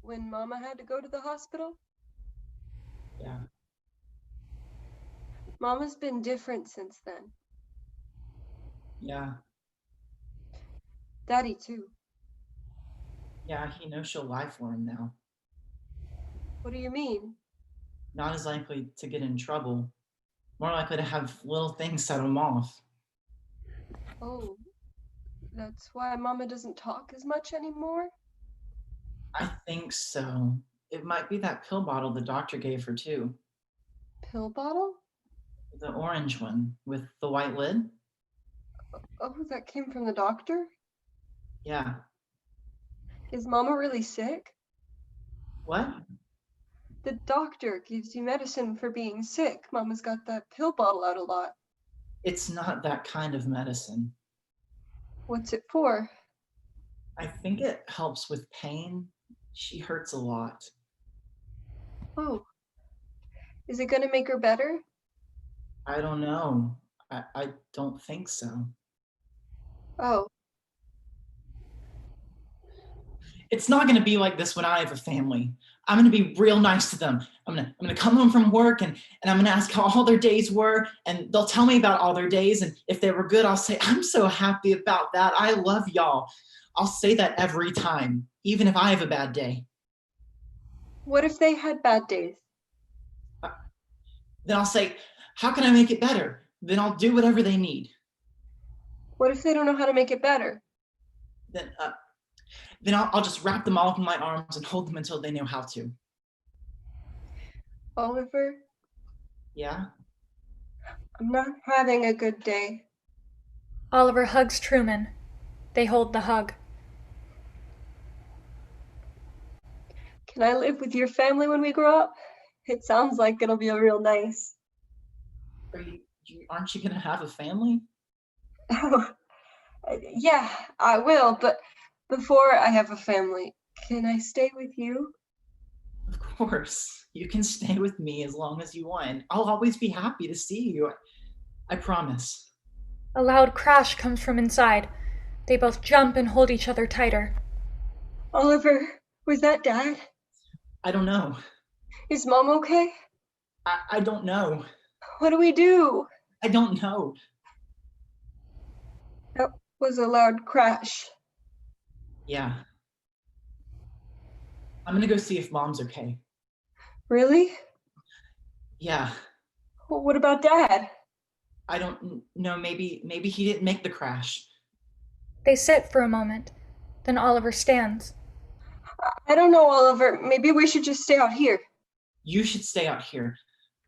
when Mama had to go to the hospital? Yeah. Mama's been different since then. Yeah. Daddy too. Yeah, he knows she'll lie for him now. What do you mean? Not as likely to get in trouble. More likely to have little things set him off. Oh, that's why Mama doesn't talk as much anymore? I think so. It might be that pill bottle the doctor gave her too. Pill bottle? The orange one with the white lid? Oh, that came from the doctor? Yeah. Is Mama really sick? What? The doctor gives you medicine for being sick. Mama's got that pill bottle out a lot. It's not that kind of medicine. What's it for? I think it helps with pain. She hurts a lot. Oh, is it gonna make her better? I don't know. I don't think so. Oh, It's not going to be like this when I have a family. I'm going to be real nice to them. I'm going to come home from work and I'm going to ask how all their days were, and they'll tell me about all their days, and if they were good, I'll say, I'm so happy about that. I love y'all. I'll say that every time, even if I have a bad day. what if they had bad days? Then I'll say, how can I make it better? Then I'll do whatever they need. What if they don't know how to make it better? Then I'll just wrap them all up in my arms and hold them until they know how to. Oliver, Yeah? I'm not having a good day. Oliver hugs Truman. They hold the hug. Can I live with your family when we grow up? It sounds like it'll be real nice. Aren't you going to have a family? Oh, yeah, I will, but before I have a family, can I stay with you? Of course. You can stay with me as long as you want. I'll always be happy to see you. I promise. A loud crash comes from inside. They both jump and hold each other tighter. Oliver, was that Dad? I don't know. Is Mom okay? I don't know. What do we do? I don't know. That was a loud crash. Yeah. I'm gonna go see if Mom's okay. Really? Yeah. Well, what about Dad? I don't know. Maybe he didn't make the crash. They sit for a moment. Then Oliver stands. I don't know, Oliver. Maybe we should just stay out here. You should stay out here.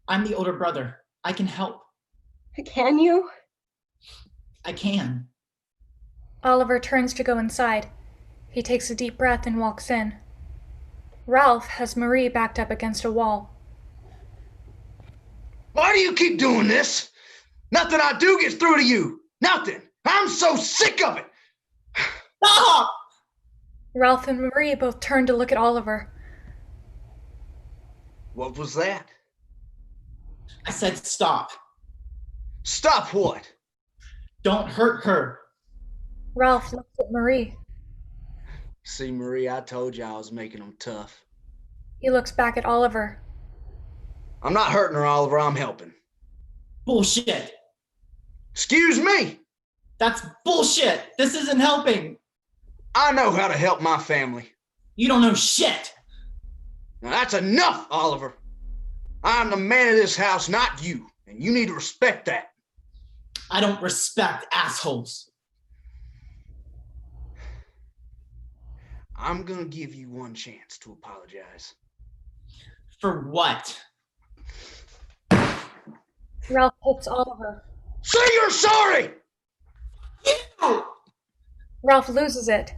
I'm the older brother. I can help. Can you? I can. Oliver turns to go inside. He takes a deep breath and walks in. Ralph has Marie backed up against a wall. Why do you keep doing this? Nothing I do gets through to you. Nothing. I'm so sick of it. Stop! Ralph and Marie both turn to look at Oliver. What was that? I said stop. Stop what? Don't hurt her. Ralph looks at Marie. See, Marie, I told you I was making them tough. He looks back at Oliver. I'm not hurting her, Oliver. I'm helping. Bullshit. Excuse me. That's bullshit. This isn't helping. I know how to help my family. You don't know shit. Now that's enough, Oliver. I'm the man of this house, not you. And you need to respect that. I don't respect assholes. I'm gonna give you one chance to apologize. For what? Ralph hits Oliver. Say you're sorry! You! Ralph loses it.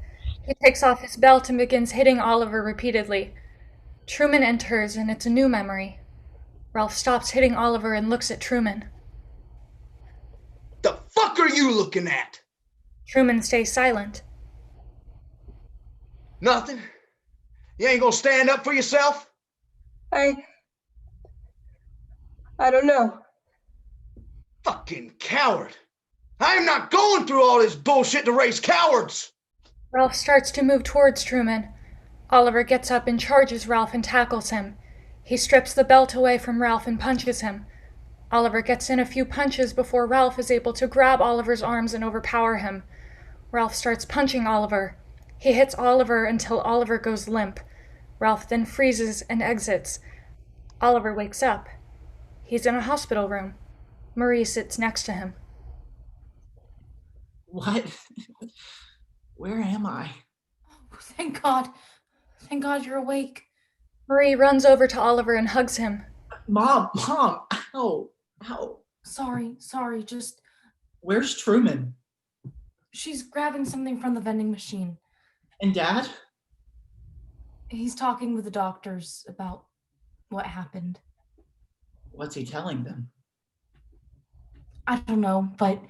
He takes off his belt and begins hitting Oliver repeatedly. Truman enters, and it's a new memory. Ralph stops hitting Oliver and looks at Truman. The fuck are you looking at? Truman stays silent. Nothing? You ain't gonna stand up for yourself? I don't know. Fucking coward. I am not going through all this bullshit to raise cowards. Ralph starts to move towards Truman. Oliver gets up and charges Ralph and tackles him. He strips the belt away from Ralph and punches him. Oliver gets in a few punches before Ralph is able to grab Oliver's arms and overpower him. Ralph starts punching Oliver. He hits Oliver until Oliver goes limp. Ralph then freezes and exits. Oliver wakes up. He's in a hospital room. Marie sits next to him. What? Where am I? Oh, thank God. Thank God you're awake. Marie runs over to Oliver and hugs him. Mom, ow. Sorry, just... Where's Truman? She's grabbing something from the vending machine. And Dad? He's talking with the doctors about what happened. What's he telling them? I don't know, but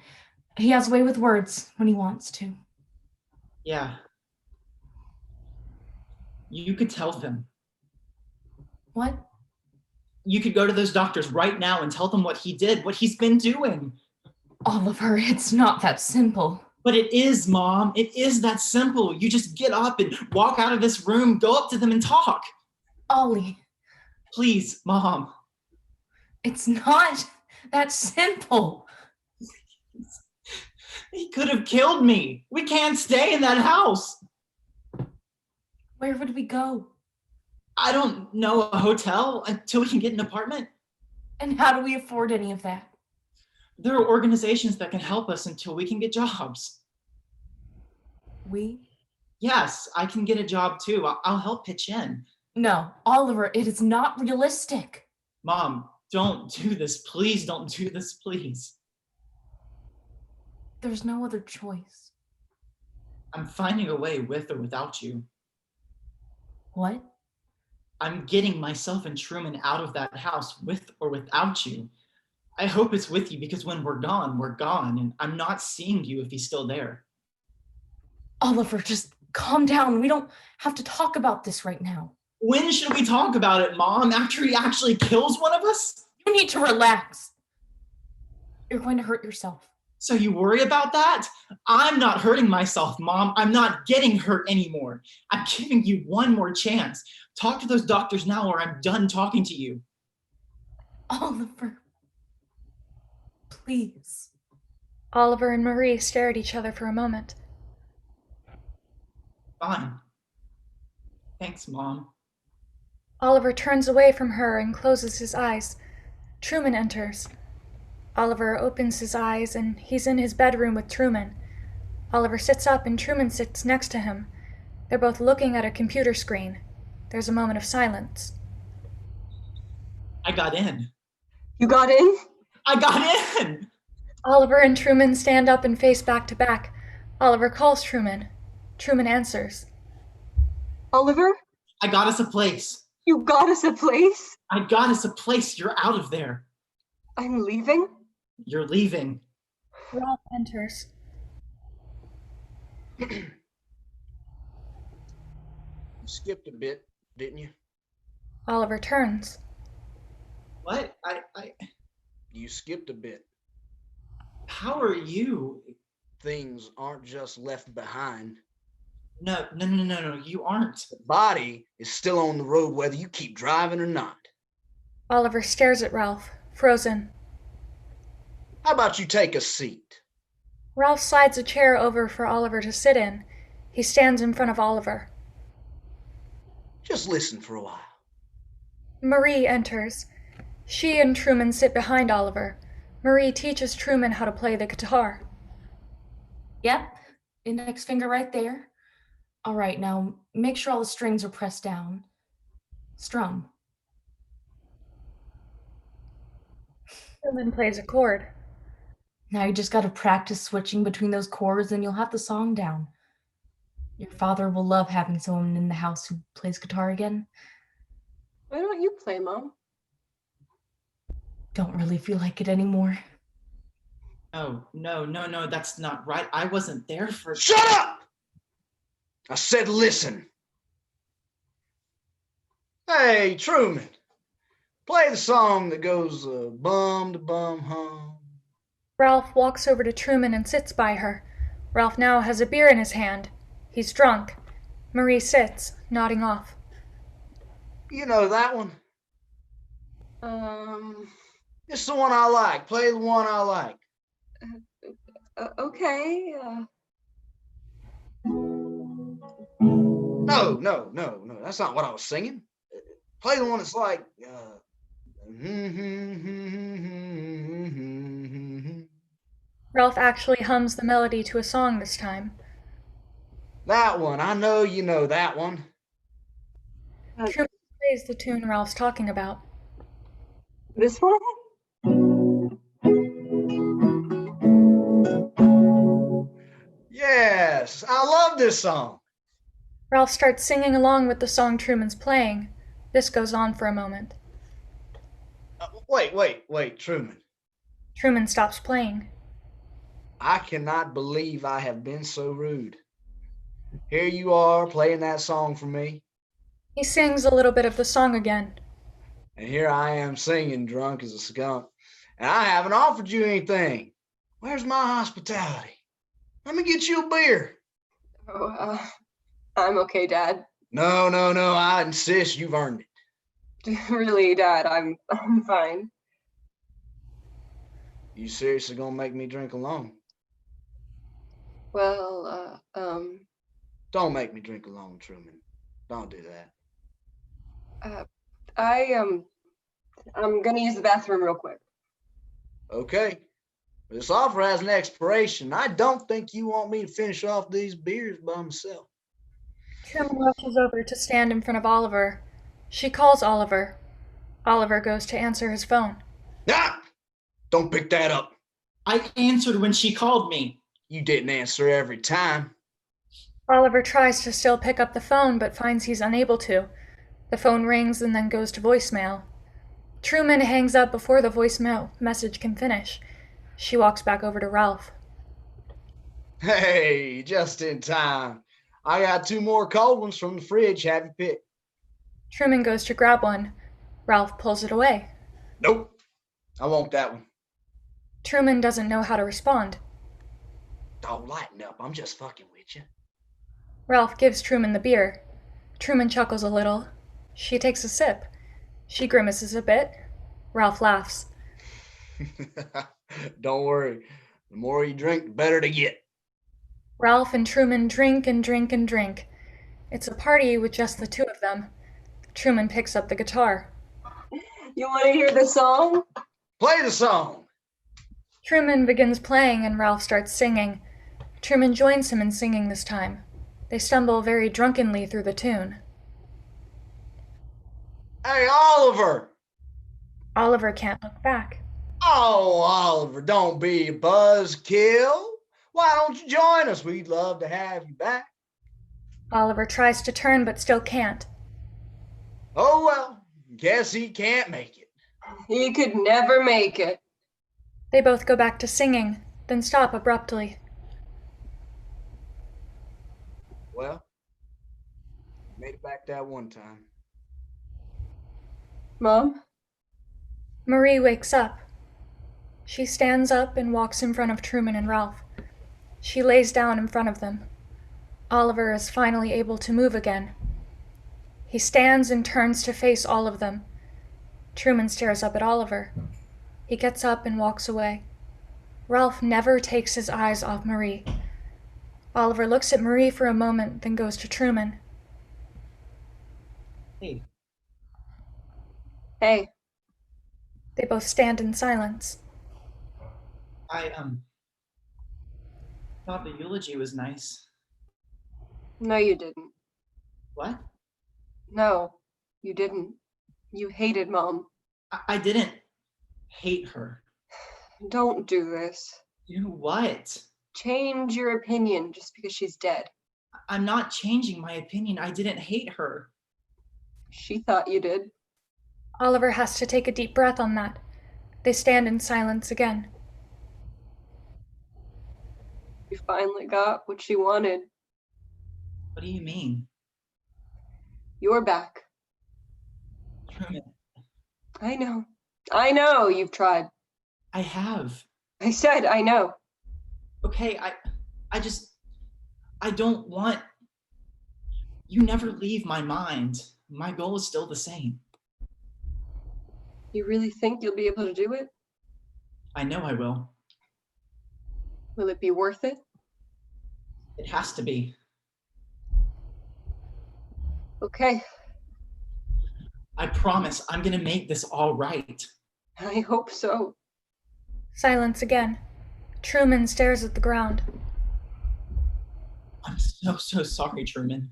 he has a way with words when he wants to. Yeah. You could tell them. What? You could go to those doctors right now and tell them what he did, what he's been doing. Oliver, it's not that simple. But it is, Mom. It is that simple. You just get up and walk out of this room, go up to them and talk. Ollie. Please, Mom. It's not that simple. He could have killed me. We can't stay in that house. Where would we go? I don't know, a hotel until we can get an apartment. And how do we afford any of that? There are organizations that can help us until we can get jobs. We? Yes, I can get a job too. I'll help pitch in. No, Oliver, it is not realistic. Mom, don't do this. Please don't do this, please. There's no other choice. I'm finding a way with or without you. What? I'm getting myself and Truman out of that house with or without you. I hope it's with you because when we're gone, and I'm not seeing you if he's still there. Oliver, just calm down. We don't have to talk about this right now. When should we talk about it, Mom? After he actually kills one of us? You need to relax. You're going to hurt yourself. So you worry about that? I'm not hurting myself, Mom. I'm not getting hurt anymore. I'm giving you one more chance. Talk to those doctors now or I'm done talking to you. Oliver, please. Oliver and Marie stare at each other for a moment. Fine. Thanks, Mom. Oliver turns away from her and closes his eyes. Truman enters. Oliver opens his eyes and he's in his bedroom with Truman. Oliver sits up and Truman sits next to him. They're both looking at a computer screen. There's a moment of silence. I got in. You got in? I got in! Oliver and Truman stand up and face back to back. Oliver calls Truman. Truman answers. Oliver, I got us a place. you got us a place? I got us a place. You're out of there. I'm leaving? You're leaving. Ralph enters. You skipped a bit, didn't you? Oliver turns. What? You skipped a bit. How are you? Things aren't just left behind. No, you aren't. The body is still on the road whether you keep driving or not. Oliver stares at Ralph, frozen. How about you take a seat? Ralph slides a chair over for Oliver to sit in. He stands in front of Oliver. Just listen for a while. Marie enters. She and Truman sit behind Oliver. Marie teaches Truman how to play the guitar. Yep, index finger right there. All right, now make sure all the strings are pressed down. Strum. Truman plays a chord. Now you just gotta practice switching between those chords and you'll have the song down. Your father will love having someone in the house who plays guitar again. Why don't you play, Mom? Don't really feel like it anymore. Oh, no, that's not right. I wasn't there for. Shut up! I said listen. Hey, Truman, play the song that goes bum to bum hum. Ralph walks over to Truman and sits by her. Ralph now has a beer in his hand. He's drunk. Marie sits, nodding off. You know that one? It's the one I like. Play the one I like. Okay. No. That's not what I was singing. Play the one that's like. Ralph actually hums the melody to a song this time. That one. I know you know that one. Truman plays the tune Ralph's talking about. This one? Yes, I love this song. Ralph starts singing along with the song Truman's playing. This goes on for a moment. Wait, Truman. Truman stops playing. I cannot believe I have been so rude. Here you are playing that song for me, He sings a little bit of the song again. and here I am singing drunk as a skunk, and I haven't offered you anything. Where's my hospitality? Let me get you a beer. Oh, I'm okay, Dad. No, I insist. You've earned it. Really, Dad, I'm fine. You seriously gonna make me drink alone? Well, Don't make me drink alone, Truman. Don't do that. I'm gonna use the bathroom real quick. Okay. This offer has an expiration. I don't think you want me to finish off these beers by myself. Truman rushes over to stand in front of Oliver. She calls Oliver. Oliver goes to answer his phone. Ah! Don't pick that up. I answered when she called me. You didn't answer every time. Oliver tries to still pick up the phone, but finds he's unable to. The phone rings and then goes to voicemail. Truman hangs up before the voicemail message can finish. She walks back over to Ralph. Hey, just in time. I got 2 more cold ones from the fridge. Have you picked? Truman goes to grab one. Ralph pulls it away. Nope. I want that one. Truman doesn't know how to respond. Don't lighten up. I'm just fucking with you. Ralph gives Truman the beer. Truman chuckles a little. She takes a sip. She grimaces a bit. Ralph laughs. Don't worry. The more you drink, the better to get. Ralph and Truman drink and drink and drink. It's a party with just the two of them. Truman picks up the guitar. You want to hear the song? Play the song. Truman begins playing and Ralph starts singing. Truman joins him in singing this time. They stumble very drunkenly through the tune. Hey, Oliver! Oliver can't look back. Oh, Oliver, don't be a buzzkill. Why don't you join us? We'd love to have you back. Oliver tries to turn but still can't. Oh, well, guess he can't make it. He could never make it. They both go back to singing, then stop abruptly. Well, made it back that one time. Mom? Marie wakes up. She stands up and walks in front of Truman and Ralph. She lays down in front of them. Oliver is finally able to move again. He stands and turns to face all of them. Truman stares up at Oliver. He gets up and walks away. Ralph never takes his eyes off Marie. Oliver looks at Marie for a moment, then goes to Truman. Hey, Hey, They both stand in silence. I thought the eulogy was nice. no, you didn't. What? No, you didn't. You hated Mom. I didn't hate her. Don't do this. Do what? Change your opinion just because she's dead. I'm not changing my opinion. I didn't hate her. She thought you did. Oliver has to take a deep breath on that. They stand in silence again. You finally got what she wanted. What do you mean? You're back. Truman, I know. I know you've tried. I have. I said I know. Okay, I don't want. You never leave my mind. My goal is still the same. You really think you'll be able to do it? I know I will. Will it be worth it? It has to be. Okay, I promise I'm gonna make this all right. I hope so. Silence again. Truman stares at the ground. I'm so sorry, Truman.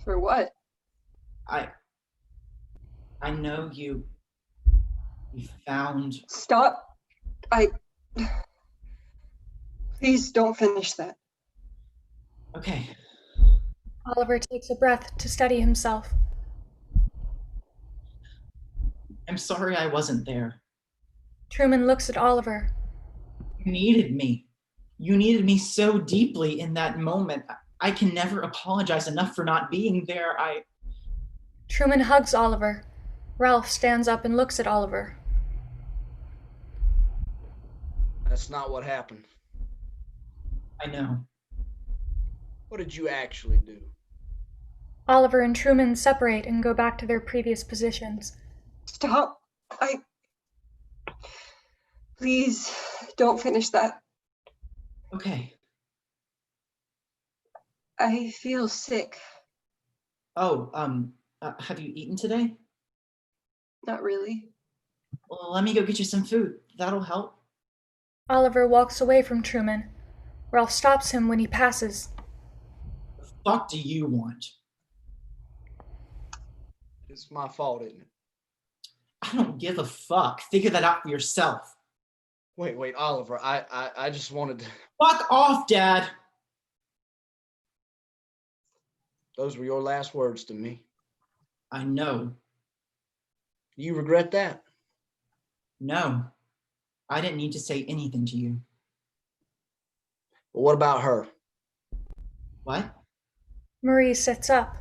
For what? I know you found. Stop. Please don't finish that. Okay, Oliver takes a breath to steady himself. I'm sorry I wasn't there. Truman looks at Oliver. You needed me. You needed me so deeply in that moment. I can never apologize enough for not being there. Truman hugs Oliver. Ralph stands up and looks at Oliver. That's not what happened. I know. What did you actually do? Oliver and Truman separate and go back to their previous positions. Stop. Please don't finish that. Okay. I feel sick. Oh, have you eaten today? Not really. Well, let me go get you some food. That'll help. Oliver walks away from Truman. Ralph stops him when he passes. The fuck do you want? It's my fault, isn't it? I don't give a fuck. Figure that out for yourself. Wait, Oliver, I just wanted to. Fuck off, Dad. Those were your last words to me. I know. You regret that? No. I didn't need to say anything to you. But what about her? What? Marie sits up.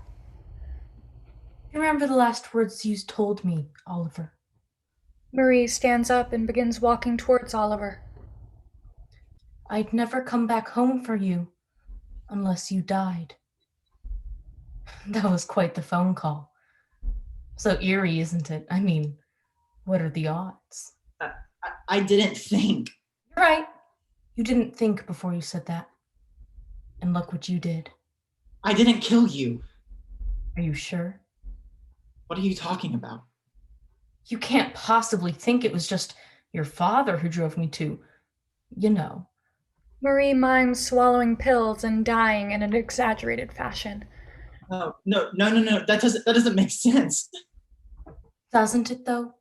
You remember the last words you told me, Oliver? Marie stands up and begins walking towards Oliver. I'd never come back home for you unless you died. That was quite the phone call. So eerie, isn't it? I mean, what are the odds? I didn't think. You're right. You didn't think before you said that. And look what you did. I didn't kill you. Are you sure? What are you talking about? You can't possibly think it was just your father who drove me to, you know, Marie mimes swallowing pills and dying in an exaggerated fashion. No. That doesn't make sense. Doesn't it, though?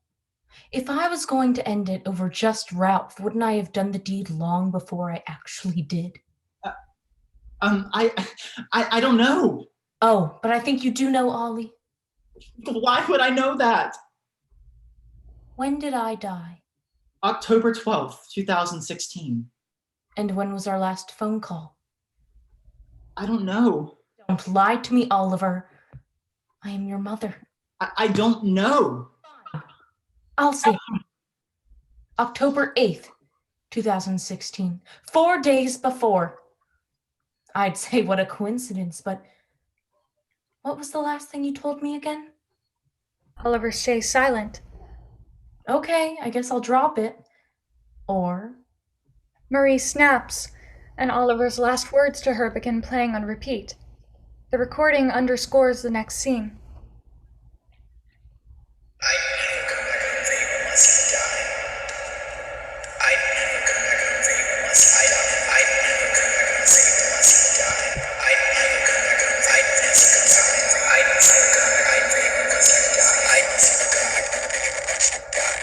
If I was going to end it over just Ralph, wouldn't I have done the deed long before I actually did? I don't know. Oh, but I think you do know, Ollie. Why would I know that? When did I die? October 12th, 2016. And when was our last phone call? I don't know. Don't lie to me, Oliver. I am your mother. I don't know. I'll say October 8th, 2016. 4 days before. I'd say what a coincidence, but what was the last thing you told me again? Oliver stays silent. Okay, I guess I'll drop it. Or Marie snaps, and Oliver's last words to her begin playing on repeat. The recording underscores the next scene. I'd never come back home for you unless you die. I'd never come back home for you unless you die. I'd never come back home for you unless you die. I'd never come back home for you. I'd never come back home for you. I'd never come back home for you unless you die. I'd never come back home for you unless you die.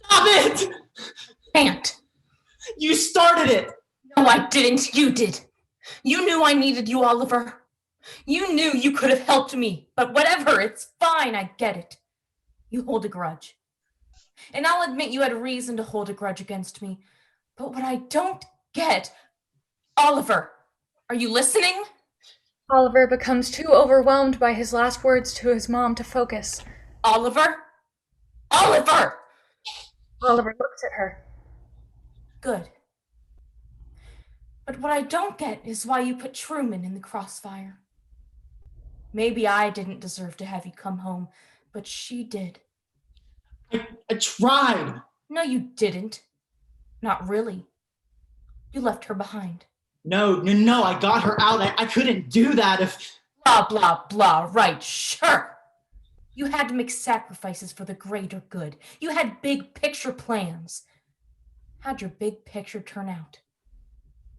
Stop it! can't. You started it! No, I didn't. You did. You knew I needed you, Oliver. You knew you could have helped me, but whatever, it's fine, I get it. You hold a grudge. And I'll admit you had a reason to hold a grudge against me, but what I don't get... Oliver, are you listening? Oliver becomes too overwhelmed by his last words to his mom to focus. Oliver? Oliver! Oliver looks at her. Good. But what I don't get is why you put Truman in the crossfire. Maybe I didn't deserve to have you come home, but she did. I tried. No, you didn't. Not really. You left her behind. No, I got her out. I couldn't do that if... Blah, blah, blah, right, sure. You had to make sacrifices for the greater good. You had big picture plans. How'd your big picture turn out?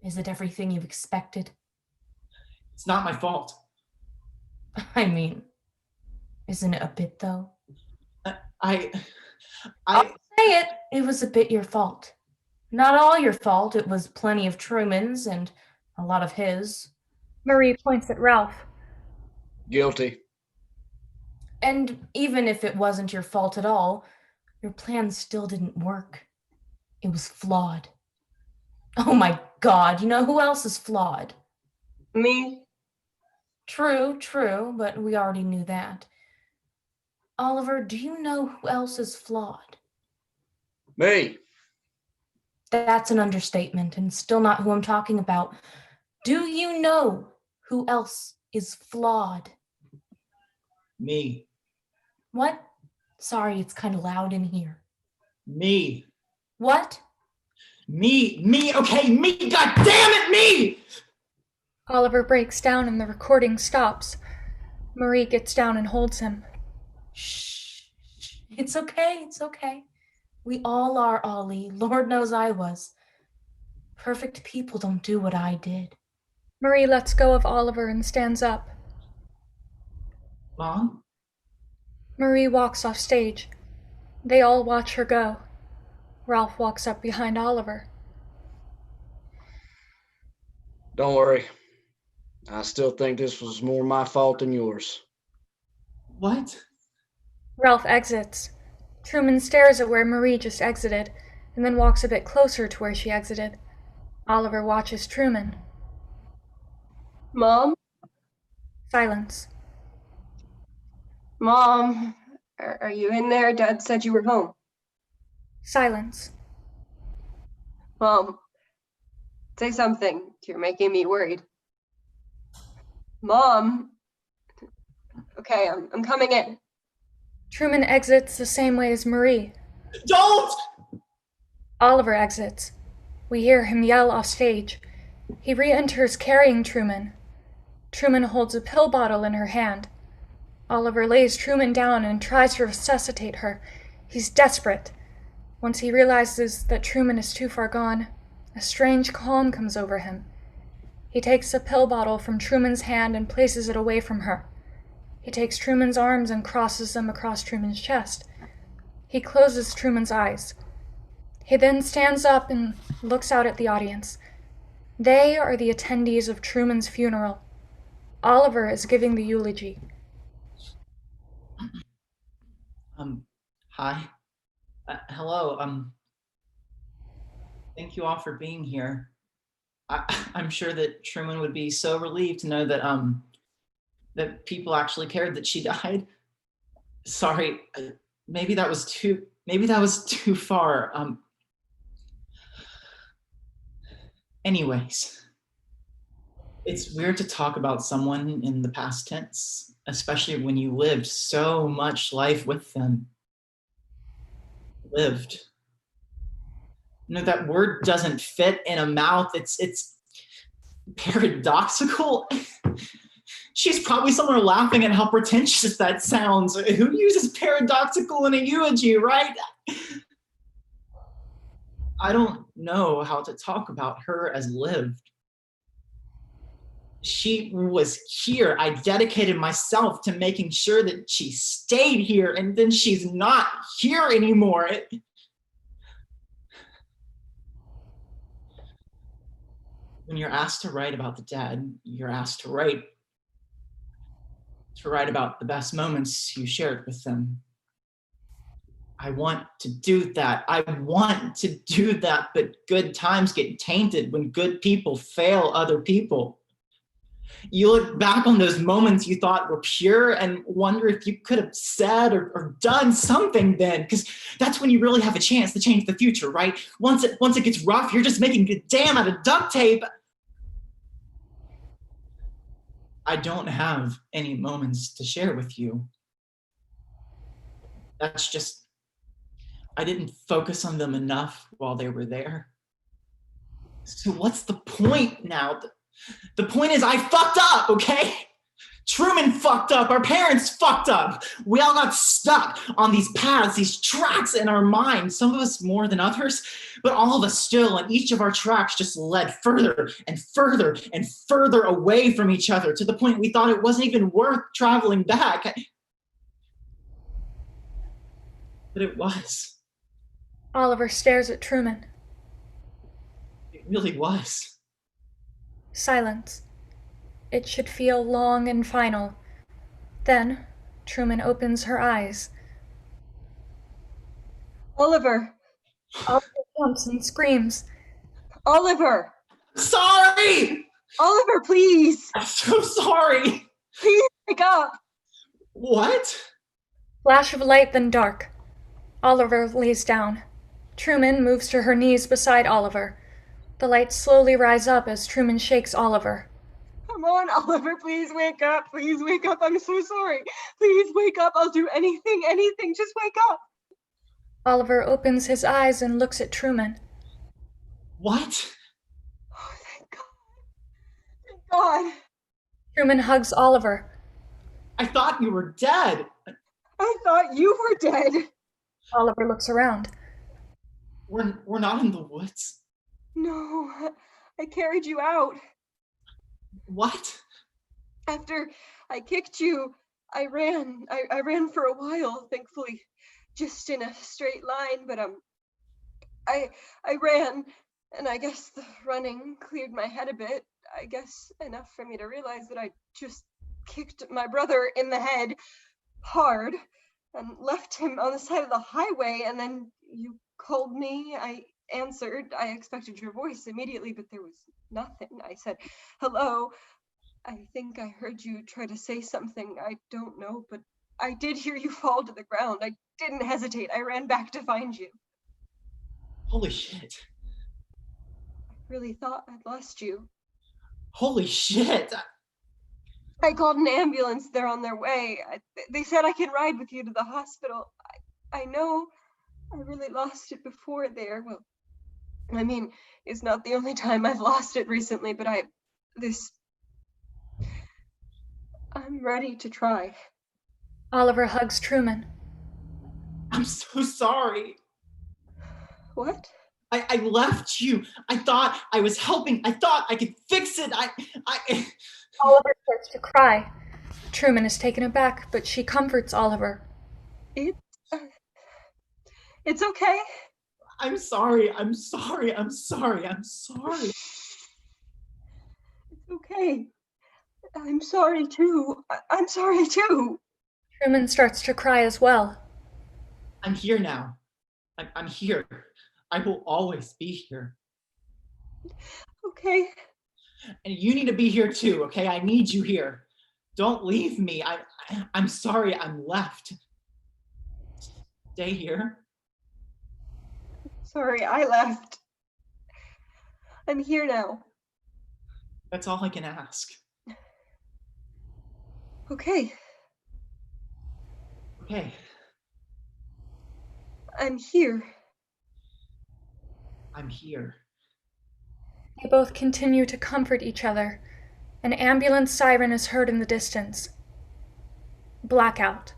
Is it everything you expected? It's not my fault. I mean, isn't it a bit, though? I'll say it. It was a bit your fault. Not all your fault. It was plenty of Truman's and a lot of his. Marie points at Ralph. Guilty. And even if it wasn't your fault at all, your plan still didn't work. It was flawed. Oh my God, you know who else is flawed? Me? True, but we already knew that. Oliver, do you know who else is flawed? Me. That's an understatement and still not who I'm talking about. Do you know who else is flawed? Me. What? Sorry, it's kind of loud in here. Me. What? Me, okay, me, god damn it, me! Oliver breaks down and the recording stops. Marie gets down and holds him. Shh. It's okay. We all are, Ollie. Lord knows I was. Perfect people don't do what I did. Marie lets go of Oliver and stands up. Mom? Marie walks off stage. They all watch her go. Ralph walks up behind Oliver. Don't worry. I still think this was more my fault than yours. What? Ralph exits. Truman stares at where Marie just exited, and then walks a bit closer to where she exited. Oliver watches Truman. Mom? Silence. Mom, are you in there? Dad said you were home. Silence. Mom, say something. You're making me worried. Mom. Okay, I'm coming in. Truman exits the same way as Marie. Don't! Oliver exits. We hear him yell off stage. He re-enters carrying Truman. Truman holds a pill bottle in her hand. Oliver lays Truman down and tries to resuscitate her. He's desperate. Once he realizes that Truman is too far gone, A strange calm comes over him. He takes a pill bottle from Truman's hand and places it away from her. He takes Truman's arms and crosses them across Truman's chest. He closes Truman's eyes. He then stands up and looks out at the audience. They are the attendees of Truman's funeral. Oliver is giving the eulogy. Hi. Hello. Thank you all for being here. I'm sure that Truman would be so relieved to know that that people actually cared that she died. Sorry, maybe that was too far. Anyways, it's weird to talk about someone in the past tense, especially when you lived so much life with them. Lived. No, that word doesn't fit in a mouth. It's paradoxical. She's probably somewhere laughing at how pretentious that sounds. Who uses paradoxical in a eulogy, right? I don't know how to talk about her as lived. She was here. I dedicated myself to making sure that she stayed here, and then she's not here anymore. When you're asked to write about the dead, you're asked to write about the best moments you shared with them. I want to do that. But good times get tainted when good people fail other people. You look back on those moments you thought were pure and wonder if you could have said or done something then, because that's when you really have a chance to change the future, right? Once it gets rough, you're just making a dam out of duct tape. I don't have any moments to share with you. That's just, I didn't focus on them enough while they were there. So what's the point now? The point is I fucked up, okay? Truman fucked up, our parents fucked up. We all got stuck on these paths, these tracks in our minds, some of us more than others, but all of us still, and each of our tracks just led further and further and further away from each other to the point we thought it wasn't even worth traveling back. But it was. Oliver stares at Truman. It really was. Silence. It should feel long and final. Then, Truman opens her eyes. Oliver! Oliver jumps and screams. Oliver! Sorry! Oliver, please! I'm so sorry! Please wake up! What? Flash of light, then dark. Oliver lays down. Truman moves to her knees beside Oliver. The lights slowly rise up as Truman shakes Oliver. Come on, Oliver, please wake up. Please wake up. I'm so sorry. Please wake up. I'll do anything. Just wake up. Oliver opens his eyes and looks at Truman. What? Oh, thank God. Thank God. Truman hugs Oliver. I thought you were dead. I thought you were dead. Oliver looks around. We're not in the woods. No, I carried you out. What? After I kicked you, I ran. I ran for a while, thankfully, just in a straight line, but I ran, and I guess the running cleared my head a bit. I guess enough for me to realize that I just kicked my brother in the head hard and left him on the side of the highway, and then you called me. I answered. I expected your voice immediately, but there was nothing. I said, hello. I think I heard you try to say something. I don't know, but I did hear you fall to the ground. I didn't hesitate. I ran back to find you. Holy shit. I really thought I'd lost you. Holy shit. I called an ambulance. They're on their way. They said I can ride with you to the hospital. I know I really lost it before there. Well, I mean, it's not the only time I've lost it recently, but I'm ready to try. Oliver hugs Truman. I'm so sorry. What? I left you. I thought I was helping. I thought I could fix it. Oliver starts to cry. Truman is taken aback, but she comforts Oliver. It's okay. I'm sorry. I'm sorry. I'm sorry. I'm sorry. It's okay. I'm sorry too. I'm sorry too. Truman starts to cry as well. I'm here now. I'm here. I will always be here. Okay. And you need to be here too, okay? I need you here. Don't leave me. I'm sorry I'm left. Stay here. Sorry, I left. I'm here now. That's all I can ask. Okay. Okay. I'm here. I'm here. They both continue to comfort each other. An ambulance siren is heard in the distance. Blackout.